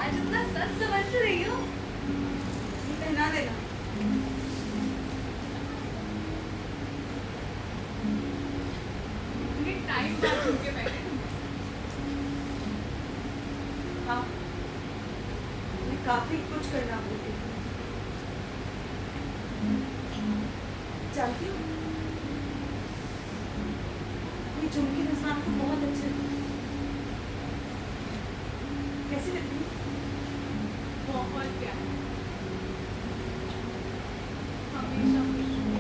आज इतना सच समझ रही हो। पहना देना। ये टाइम पास होके बैठे। हाँ, मैं काफी कुछ करना भूलती हूँ। जानती हूँ, ये झुमके रिजवान को बहुत अच्छे लगते हैं। कैसी लगती है? बहुत प्यार। हमेशा खुश रहो।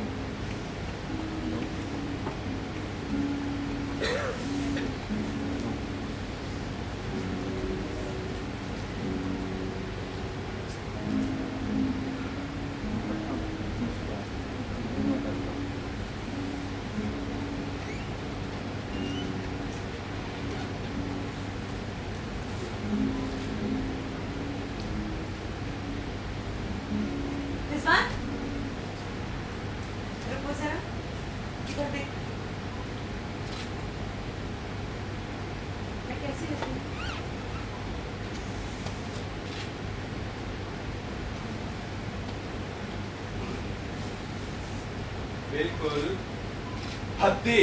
रिजवान, रुको जरा, इधर देख। मैं कैसी लगती हूँ? बिल्कुल हद्दी।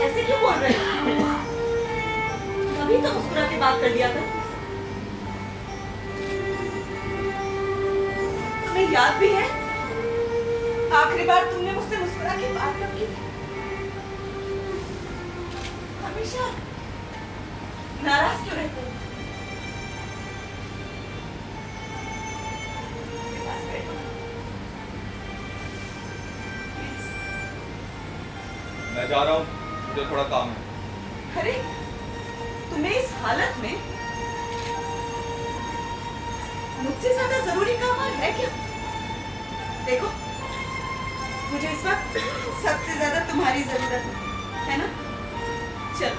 ऐसे क्यों बोल रहे हो? कभी तो मुस्कुरा के बात कर लिया था। तुम्हें याद भी है आखिरी बार तुमने मुझसे मुस्कुरा के बात कब की थी? हमेशा नाराज क्यों रहते हो? मेरे पास बैठो ना। Please। मैं जा रहा हूँ, मुझे थोड़ा काम है। अरे तुम्हें इस हालत में मुझसे ज्यादा जरूरी काम और है क्या? देखो, मुझे इस वक्त सबसे ज्यादा तुम्हारी जरूरत है ना? चल।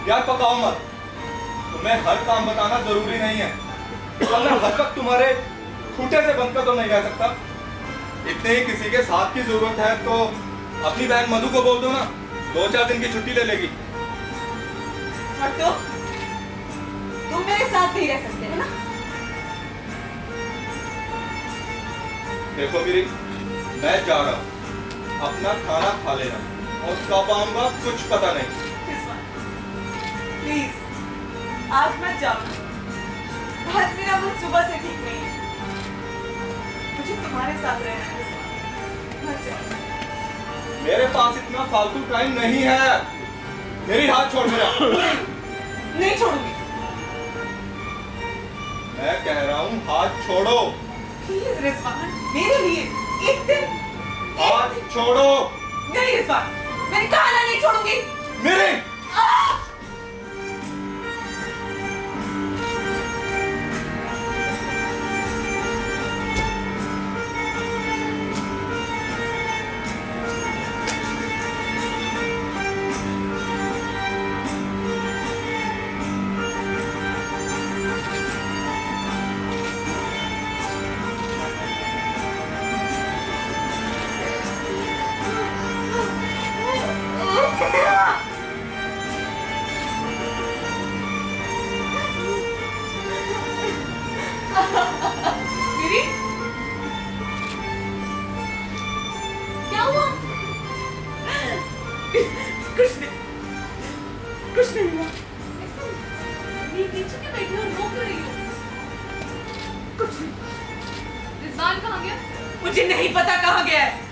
यार पकाओ मत, तुम्हें हर काम बताना जरूरी नहीं है। तो मैं हर वक्त तुम्हारे खूंटे से बनकर तो नहीं रह सकता। इतने ही किसी के साथ की जरूरत है तो अपनी बहन मधु को बोल दो ना, 2-4 दिन की छुट्टी ले लेगी। और तो तुम मेरे साथ नहीं रह सकते है ना? देखो गिरी, मैं जा रहा हूँ, अपना खाना खा लेना और कब आऊंगा कुछ पता नहीं। प्लीज, आज मत जाओ। आज मेरा मूड सुबह से ठीक नहीं है। मुझे तुम्हारे साथ रहना है। मत जाओ। मेरे पास इतना फालतू टाइम नहीं है। मेरी हाथ छोड़ मेरा। नहीं छोड़ूंगी। मैं कह रहा हूँ हाथ छोड़ो। प्लीज रिजवान, मेरे लिए एक दिन। हाथ छोड़ो। नहीं रिजवान, मैंने कहा ना नहीं छोड़ूंगी। मेरे गिरी, क्या हुआ? कुछ नहीं, कुछ नहीं हुआ। ऐसे नीचे क्यों बैठी हो? रो क्यों रही हो? कुछ नहीं। रिजवान कहाँ गया? मुझे नहीं पता कहाँ गया है।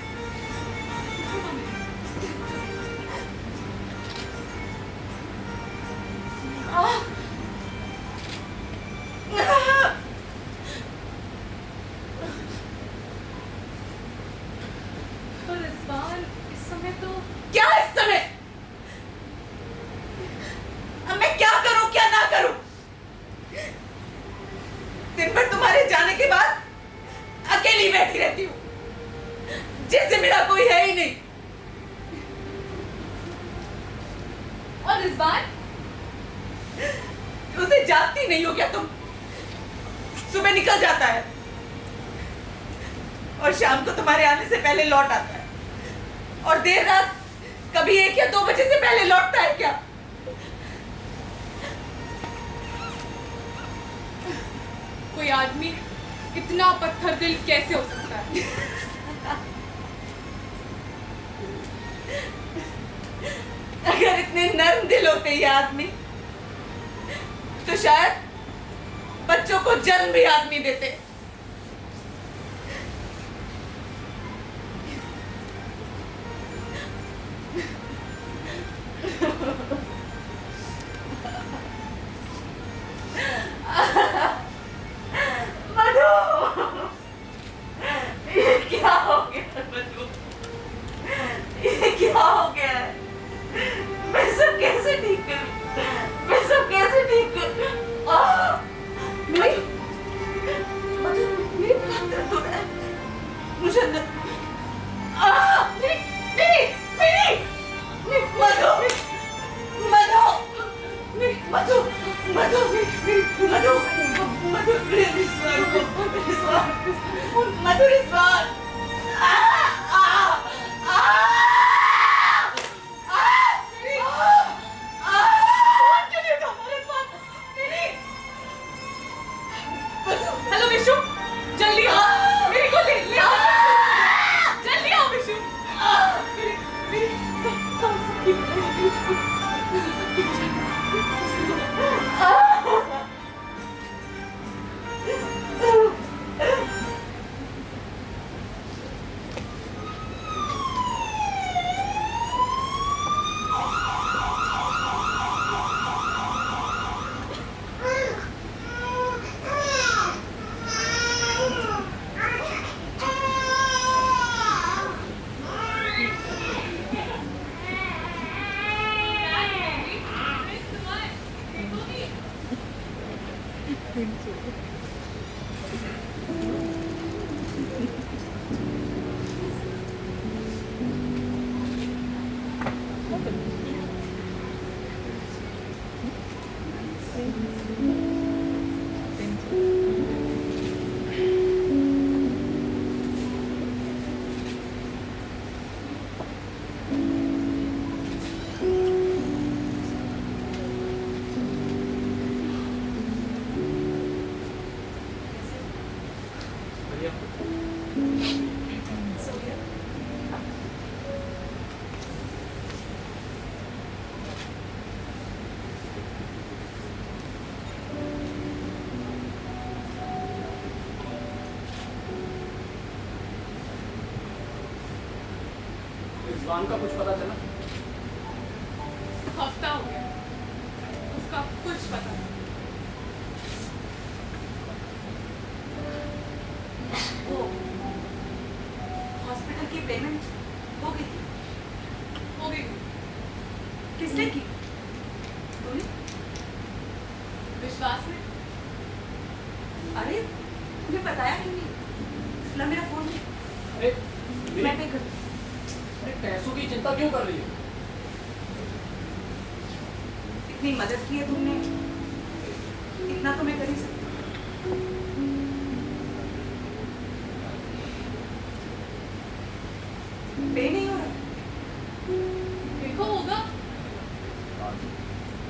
तो रिजवान इस समय तो क्या इस समय? अब मैं क्या करूं क्या ना करूं? दिन भर तुम्हारे जाने के बाद अकेली बैठी रहती हूँ, जैसे मेरा कोई है ही नहीं। और रिजवान उसे जानती नहीं हो क्या तुम? सुबह निकल जाता है और शाम को तुम्हारे आने से पहले लौट आता है, और देर रात कभी 1 या 2 बजे से पहले लौटता है क्या? कोई आदमी इतना पत्थर दिल कैसे हो सकता है? अगर इतने नर्म दिल होते ये आदमी तो शायद बच्चों को जन्म भी आदमी देते। मधु, ये क्या हो गया मधु? ये क्या हो गया है? मैं सब कैसे ठीक करूं? मैं सब कैसे ठीक करूं? मधु, मधु, मेरे बहुत दर्द हो रहा है। मुझे अंदर मधु, मधु, मधु, मधु, मधु, मधु, मधु, रिजवान, हेलो विशु, जल्दी आओ, मेरे को ले ले आओ, जल्दी आओ विशु। मेरे सब ठीक रिजवान का कुछ पता चला? हफ्ता हो गया, उसका कुछ पता नहीं। वो हॉस्पिटल की पेमेंट हो गई थी? हो गई किसने की? तूने? विश्वास में। अरे तुम्हें बताया क्यों नहीं? ला मेरा फोन दे, अरे मैं पे कर। अरे पैसों की चिंता क्यों कर रही है? इतनी मदद की है तुमने, इतना तो मैं कर ही सकती। पे नहीं हो रहा, देखो होगा।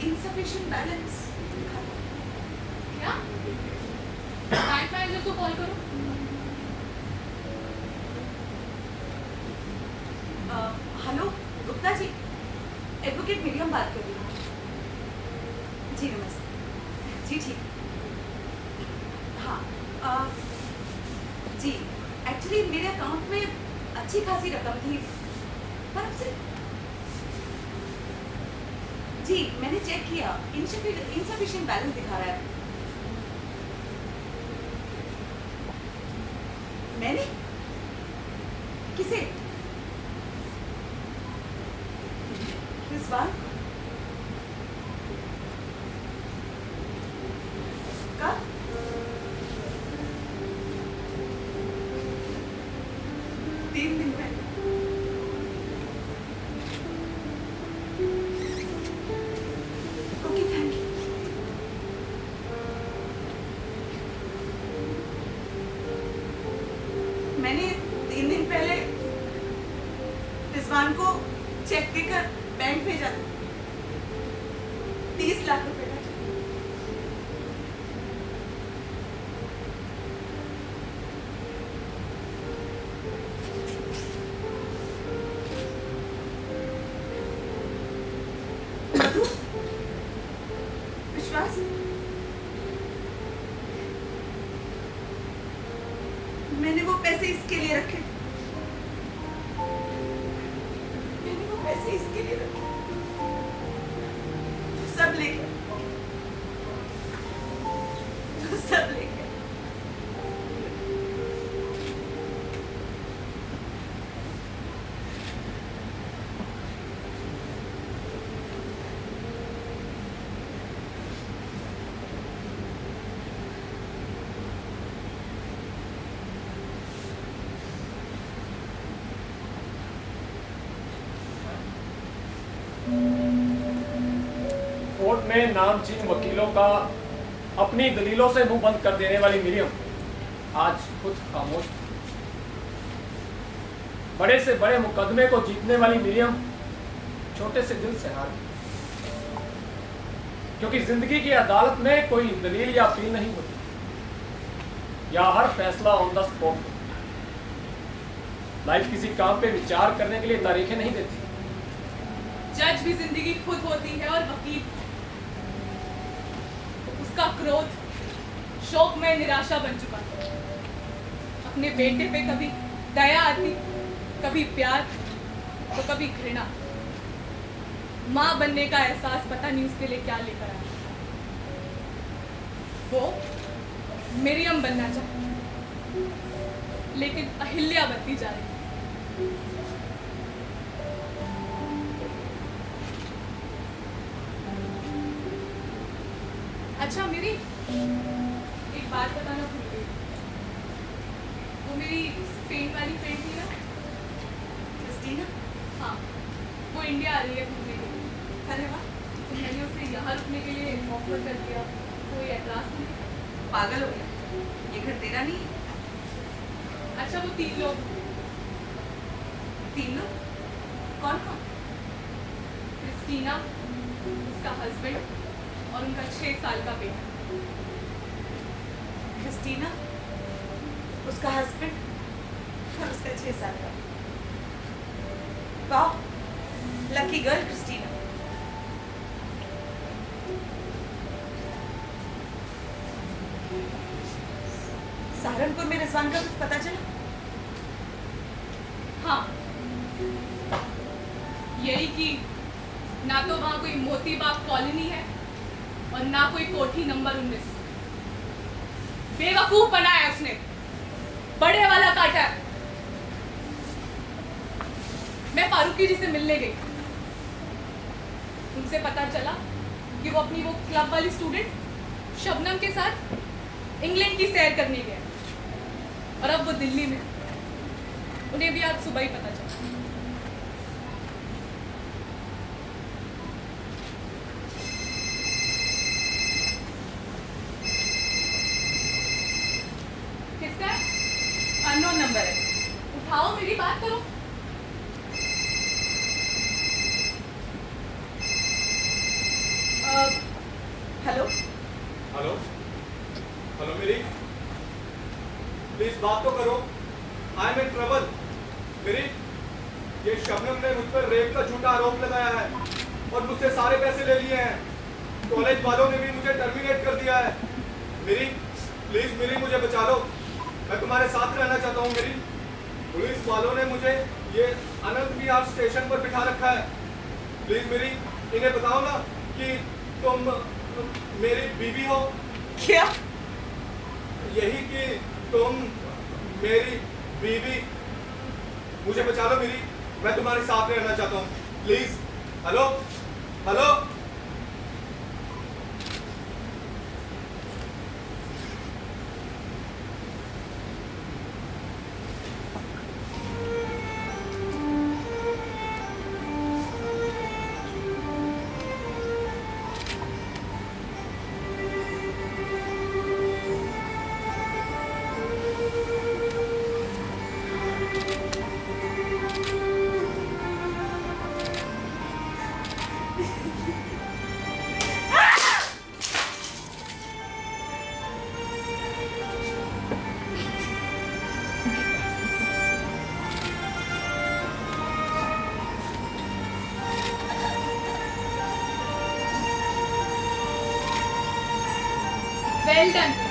Insufficient balance. क्या? बैंक मैनेजर को कॉल करो। Hello Gupta ji, advocate medium बात कर रही हूँ। जी नमस्ते। जी ठीक। हाँ जी, एक्चुअली मेरे अकाउंट में अच्छी खासी रकम थी, पर अब सिर्फ जी मैंने चेक किया, इनसफिशिएंट बैलेंस दिखा रहा है। मैंने किसे? रिजवान? कब? तीन दिन पहले। Okay thank you. मैंने 3 दिन पहले रिजवान को चेक देकर बैंक भेजा था, 30 लाख रुपए का। से? मैंने वो पैसे इसके लिए रखे थे। मैंने वो पैसे इसके लिए रखे तो सब ले गए। तो सब ले गए। कोर्ट में नामचीन वकीलों का अपनी दलीलों से मुंह बंद कर देने वाली मरियम आज खुद खामोश थी। बड़े से बड़े मुकदमे को जीतने वाली मरियम छोटे से दिल से हार गई, क्योंकि जिंदगी की अदालत में कोई दलील या अपील नहीं होती, या हर फैसला ऑन द स्पॉट। लाइफ किसी काम पे विचार करने के लिए तारीखें नहीं देती। जज भी जिंदगी खुद होती है और वकील उसका क्रोध शोक में निराशा बन चुका है। अपने बेटे पे कभी दया आती, कभी प्यार, तो कभी घृणा। माँ बनने का एहसास पता नहीं उसके लिए क्या लेकर आया। वो मरियम बनना चाहती, लेकिन अहिल्या बनती जा रही। अच्छा मेरी एक बात बताना भूल गई। वो मेरी स्पेन वाली फ्रेंड थी ना, क्रिस्टीना? हाँ, वो इंडिया आ रही है घूमने के लिए। अरे वाह, तो मैंने उसे यहाँ रुकने के लिए ऑफर कर दिया। कोई एतराज नहीं। पागल हो गया? ये घर तेरा नहीं है? अच्छा वो 3 लोग, 3 लोग? कौन कौन? क्रिस्टीना, उसका हस्बैंड और उनका 6 साल का बेटा। क्रिस्टीना, उसका हस्बैंड और उसका 6 साल का। वाह, लकी गर्ल क्रिस्टीना। सहारनपुर में रिजवान का कुछ पता चला? हाँ, यही कि ना तो वहाँ कोई मोती बाग कॉलोनी है और ना कोई कोठी नंबर 19। बेवकूफ बनाया उसने, बड़े वाला काटा है। मैं फारूकी जी से मिलने गई, उनसे पता चला कि वो अपनी वो क्लब वाली स्टूडेंट शबनम के साथ इंग्लैंड की सैर करने गया और अब वो दिल्ली में। उन्हें भी आज सुबह ही पता चला। किसका है? अननोन नंबर है। उठाओ, मेरी बात करो। हेलो? हेलो हेलो मेरी, प्लीज बात तो करो। I am in trouble. मेरी, ये शबनम ने मुझ पर रेप का झूठा आरोप लगाया है और मुझसे सारे पैसे ले लिए हैं। कॉलेज वालों ने भी मुझे टर्मिनेट कर दिया है। मेरी प्लीज मेरी, मुझे बचा लो। मैं तुम्हारे साथ रहना चाहता हूँ मेरी। पुलिस वालों ने मुझे ये अनंत विहार स्टेशन पर बिठा रखा है। प्लीज मेरी, इन्हें बताओ ना कि तुम मेरी बीवी हो। क्या? यही कि तुम मेरी बीवी। मुझे बचा लो मेरी, मैं तुम्हारे साथ रहना चाहता हूँ please. Hello hello. Well done.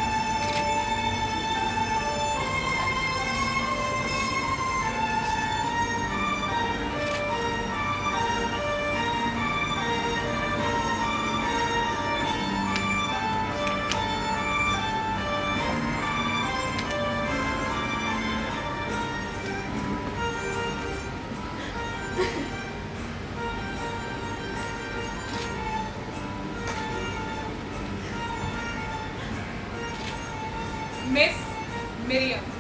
Miss Miriam.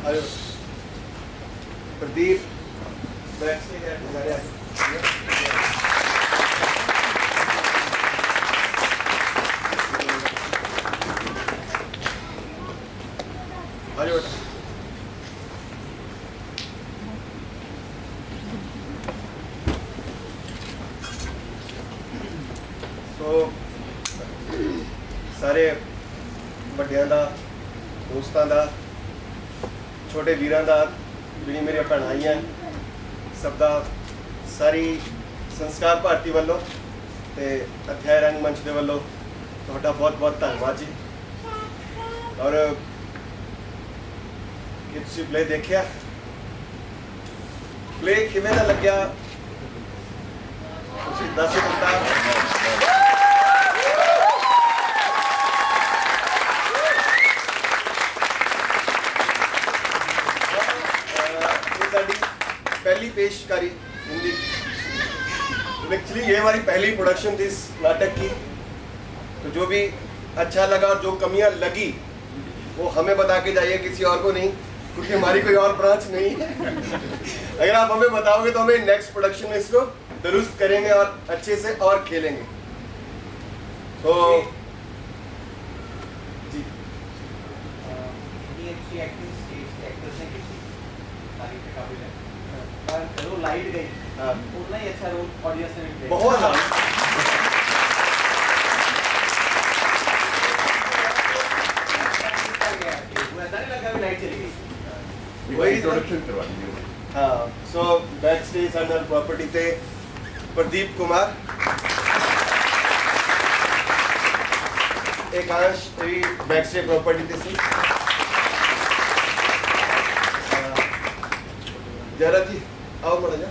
Hello Pradeep बैठ से क्या गुजारे अरे बेटा तो सारे ਵੱਡਿਆਂ ਦਾ ਦੋਸਤਾਂ ਦਾ छोटे वीरां दा जिहड़ी मेरी भैणां आईयां सब दा सारी संस्कार भारती वालों ते अध्याय रंगमंच दे वालों तुहाडा बहुत बहुत धन्नवाद जी। और कि तुसीं प्ले देखिया प्ले किवें दा लग्या तुसीं दस दित्ता पहली पेशकारी हिंदी एक्चुअली ये हमारी पहली प्रोडक्शन थी इस नाटक की। तो जो भी अच्छा लगा और जो कमियां लगी वो हमें बता के जाइए, किसी और को नहीं, क्योंकि हमारी कोई और ब्रांच नहीं है। अगर आप हमें बताओगे तो हमें नेक्स्ट प्रोडक्शन में इसको दुरुस्त करेंगे और अच्छे से और खेलेंगे। तो जी अच्छी एक्टिंग स्टेज एक्टर्स ने की तारीफ के काबिल है, पर जो लाइट गई हाँ उतना ही अच्छा रोल ऑडियंस ने भी बहुत ज़्यादा ऐसा नहीं लगा लाइट चली गई। वही इंट्रोडक्शन करवा दीजिए। हाँ so back stage under property थे प्रदीप कुमार, एकांश भी बैक स्टेज प्रॉपर्टी थे सी जरा जी आओ मड़ा जा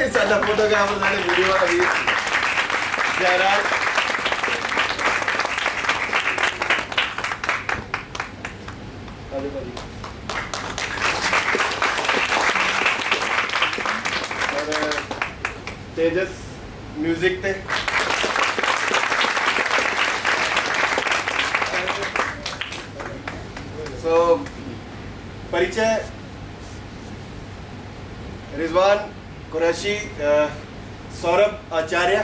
साडा फोटोग्राफर साडे वीडियो वाला भी जयराज अरे भाई और तेजस म्यूजिक थे सो परिचय रिजवान कुरैशी, सौरभ आचार्य,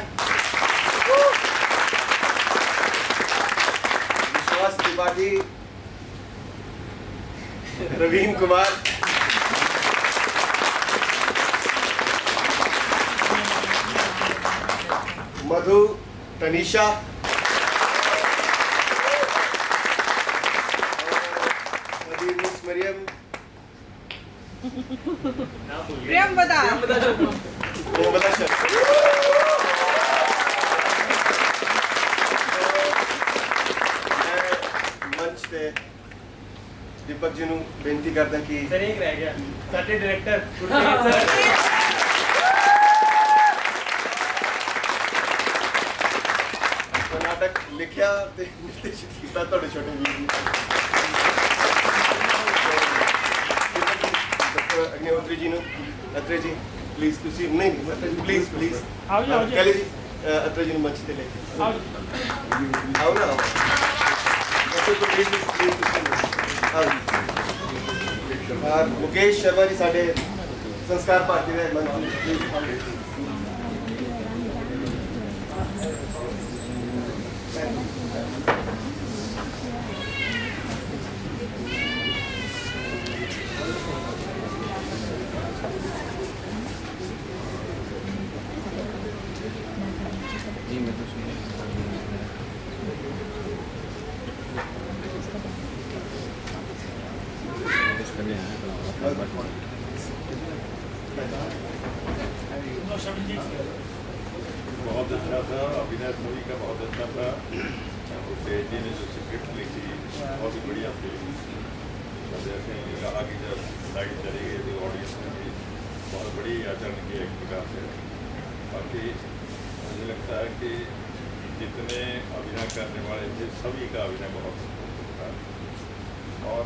विश्वास त्रिपाठी, प्रवीण कुमार, मधु, तनीषा, मिस मरियम, प्रियंवदा मंच पे दीपक जी ਨੂੰ ਬੇਨਤੀ ਕਰਦਾ ਕਿ सर एक रह गया साडे डायरेक्टर नाटक लिखिया ਤੇ ਨਿਰਦੇਸ਼ਿਤ ਕੀਤਾ ਤੁਹਾਡੇ ਛੋਟੇ ਵੀਰ ਜੀ डॉक्टर अग्निहोत्री जी ਨੂੰ अत्रे जी प्लीज ਤੁਸੀਂ ਨਹੀਂ प्लीज प्लीज आओ जी, आओ जी। कैली जी अत्र जी मंच ਤੇ ਲੈ ਕੇ आओ। आओ ना तो प्लीज प्लीज आओ जी और मुकेश शर्मा जी ਸਾਡੇ संस्कार भारती ਦੇ मंत्री प्लीज बहुत अच्छा था, अभिनय मूवी का बहुत अच्छा था। तेज जी ने जो स्क्रिप्ट लिखी बहुत ही बढ़िया थी। जैसे कहा कि जब लाइट चली गई तो ऑडियंस ने भी बहुत बड़ी आचरण की एक प्रकार से। बाकी मुझे लगता है कि जितने अभिनय करने वाले थे सभी का अभिनय बहुत सुंदर था और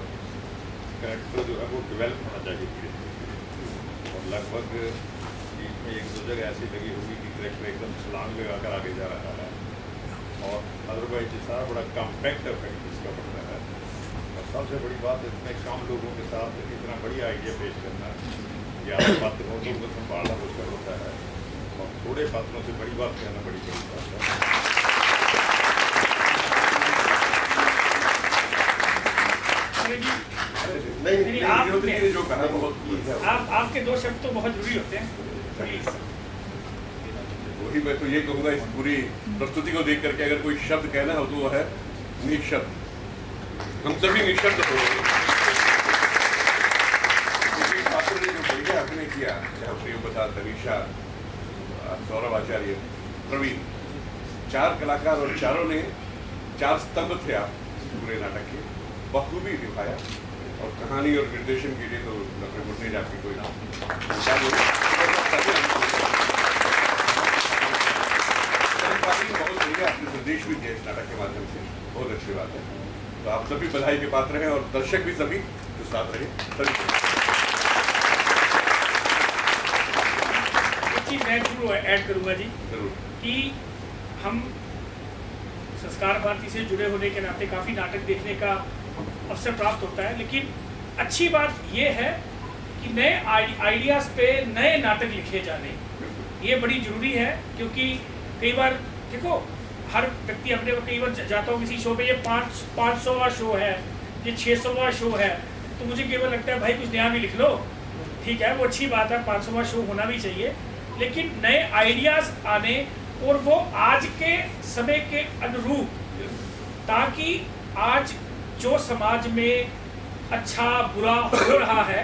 कैरेक्टर जो है वो डेवलप होना चाहिए धीरे धीरे और लगभग बीच में एक दो जगह ऐसी लगी होगी कि कैरेक्टर एकदम छलांग लगा कर आगे जा रहा है और अदरवाइज सारा बड़ा कॉम्पैक्ट इफेक्ट इसका पड़ता है। और सबसे बड़ी बात इतने कम लोगों के साथ इतना बढ़िया आइडिया पेश करना, ज़्यादा पात्रों को संभालना मुश्किल होता है और थोड़े पात्रों से बड़ी बात कहना बड़ी बात है। नहीं, जो कहा बहुत आपके दो शब्द तो बहुत जरूरी होते हैं। प्लीज। वही मैं तो ये कहूँगा इस पूरी प्रस्तुति को देख करके अगर कोई शब्द कहना हो तो वो है निशब्द। हम सभी निशब्द हो गए पात्र ने जो बढ़िया अभिनय किया, चाहे प्रियम प्रसाद, तनीषा, सौरभ आचार्य, प्रवीण, 4 कलाकार और चारों ने 4 स्तंभ थे आप पूरे नाटक के, बखूबी निभाया और कहानी और निर्देशन के लिए तो डॉक्टर मुन्नी आपकी कोई नाम बहुत बढ़िया आपने संदेश भी दिया इस नाटक के माध्यम से, बहुत अच्छी बात है। तो आप सभी बधाई के पात्र हैं और दर्शक भी सभी जो साथ रहे सभी। एक चीज मैं जरूर ऐड करूंगा जी जरूर कि हम संस्कार भारती से जुड़े होने के नाते काफ़ी नाटक देखने का अवसर प्राप्त होता है, लेकिन अच्छी बात यह है कि नए आइडियाज़ पे नए नाटक लिखे जाने ये बड़ी ज़रूरी है। क्योंकि कई बार देखो हर व्यक्ति अपने कई बार जाता हूँ किसी शो पे, ये 500वां शो है, ये 600वां शो है, तो मुझे केवल लगता है भाई कुछ नया भी लिख लो। ठीक है, वो अच्छी बात है, 500वां शो होना भी चाहिए, लेकिन नए आइडियाज़ आने और वो आज के समय के अनुरूप, ताकि आज जो समाज में अच्छा बुरा हो रहा है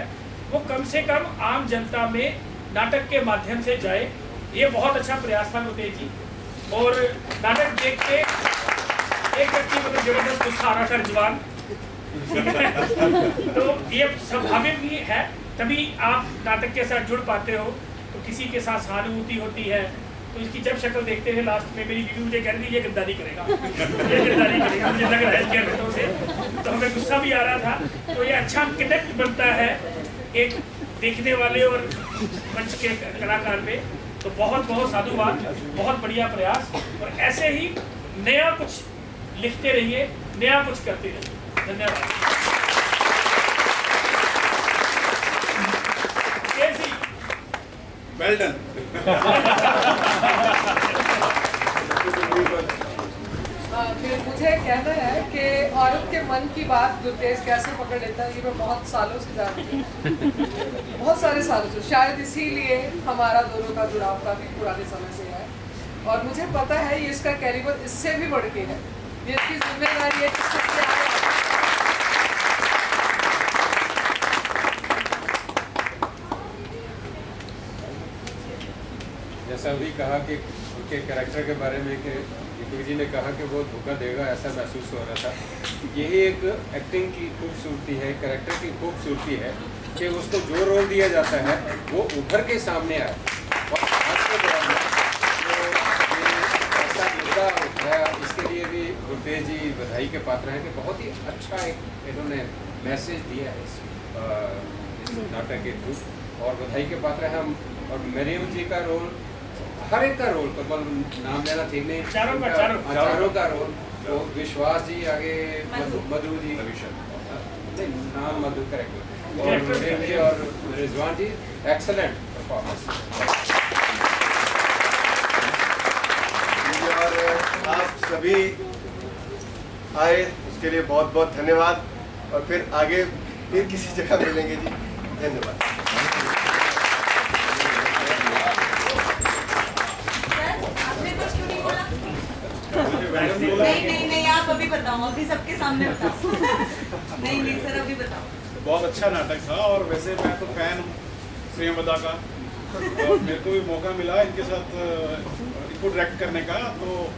वो कम से कम आम जनता में नाटक के माध्यम से जाए। ये बहुत अच्छा प्रयास था मुकेश जी। और नाटक देख के एक व्यक्ति मतलब जबरदस्त गुस्सा आ रहा था, जवान तो ये स्वाभाविक भी है, तभी आप नाटक के साथ जुड़ पाते हो। तो किसी के साथ सहानुभूति होती है, तो इसकी जब शक्ल देखते हैं लास्ट में मेरी बीवी मुझे कह रही थी ये गद्दारी करेगा, ये गद्दारी करेगा, मुझे लग रहा है इसके हरकतों से, तो हमें गुस्सा भी आ रहा था। तो ये अच्छा कनेक्ट बनता है एक देखने वाले और मंच के कलाकार में। तो बहुत बहुत साधुवाद, बहुत बढ़िया प्रयास, और ऐसे ही नया कुछ लिखते रहिए, नया कुछ करते रहिए। धन्यवाद। Well done. मुझे कहना है कि औरत के मन की बात गुरतेज कैसे पकड़ लेता है ये मैं बहुत सालों से जानती हूँ, बहुत सारे सालों से। शायद इसीलिए हमारा दोनों का जुड़ाव काफी पुराने समय से है, और मुझे पता है ये इसका कैलिबर इससे भी बढ़ के है, ये इसकी जिम्मेदारी है। जैसा अभी कहा कि उनके कैरेक्टर के बारे में कि दीपक जी ने कहा कि वो धोखा देगा, ऐसा महसूस हो रहा था। यही एक एक्टिंग की खूबसूरती है, कैरेक्टर की खूबसूरती है कि उसको जो रोल दिया जाता है वो उभर के सामने आए। और आज के दौर में जो ये ऐसा मुद्दा उठाया, इसके लिए भी गुरतेज जी बधाई के पात्र हैं कि बहुत ही अच्छा एक इन्होंने मैसेज दिया है इस नाटक के थ्रू। और बधाई के पात्र हैं हम। और मरियम जी का रोल, हर एक का रोल, कमल नाम लेना ठीक नहीं, चारों का- उनका- चारों का रोल, तो विश्वास जी आगे, मधु जी, नहीं, नाम मधु करेक्ट, और मरियम जी और रिजवान जी, एक्सेलेंट परफॉर्मेंस। और आप सभी आए उसके लिए बहुत बहुत धन्यवाद, और फिर आगे फिर किसी जगह मिलेंगे जी। धन्यवाद। आपने कुछ क्यों नहीं बोला? नहीं, आप अभी बताओ, अभी सबके सामने बताओ। नहीं सर, अभी बताओ। बहुत अच्छा नाटक था, और वैसे मैं तो फैन हूँ प्रियमदा का, और मेरे को भी मौका मिला इनके साथ इनको डायरेक्ट करने का, तो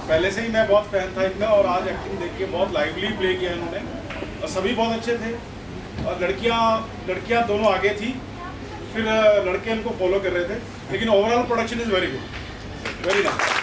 पहले से ही मैं बहुत फैन था इनका, और आज एक्टिंग देख के बहुत लाइवली प्ले किया इन्होंने, और सभी बहुत अच्छे थे, और लड़कियाँ दोनों आगे थी, फिर लड़के इनको फॉलो कर रहे थे, लेकिन overall production is very good, very nice.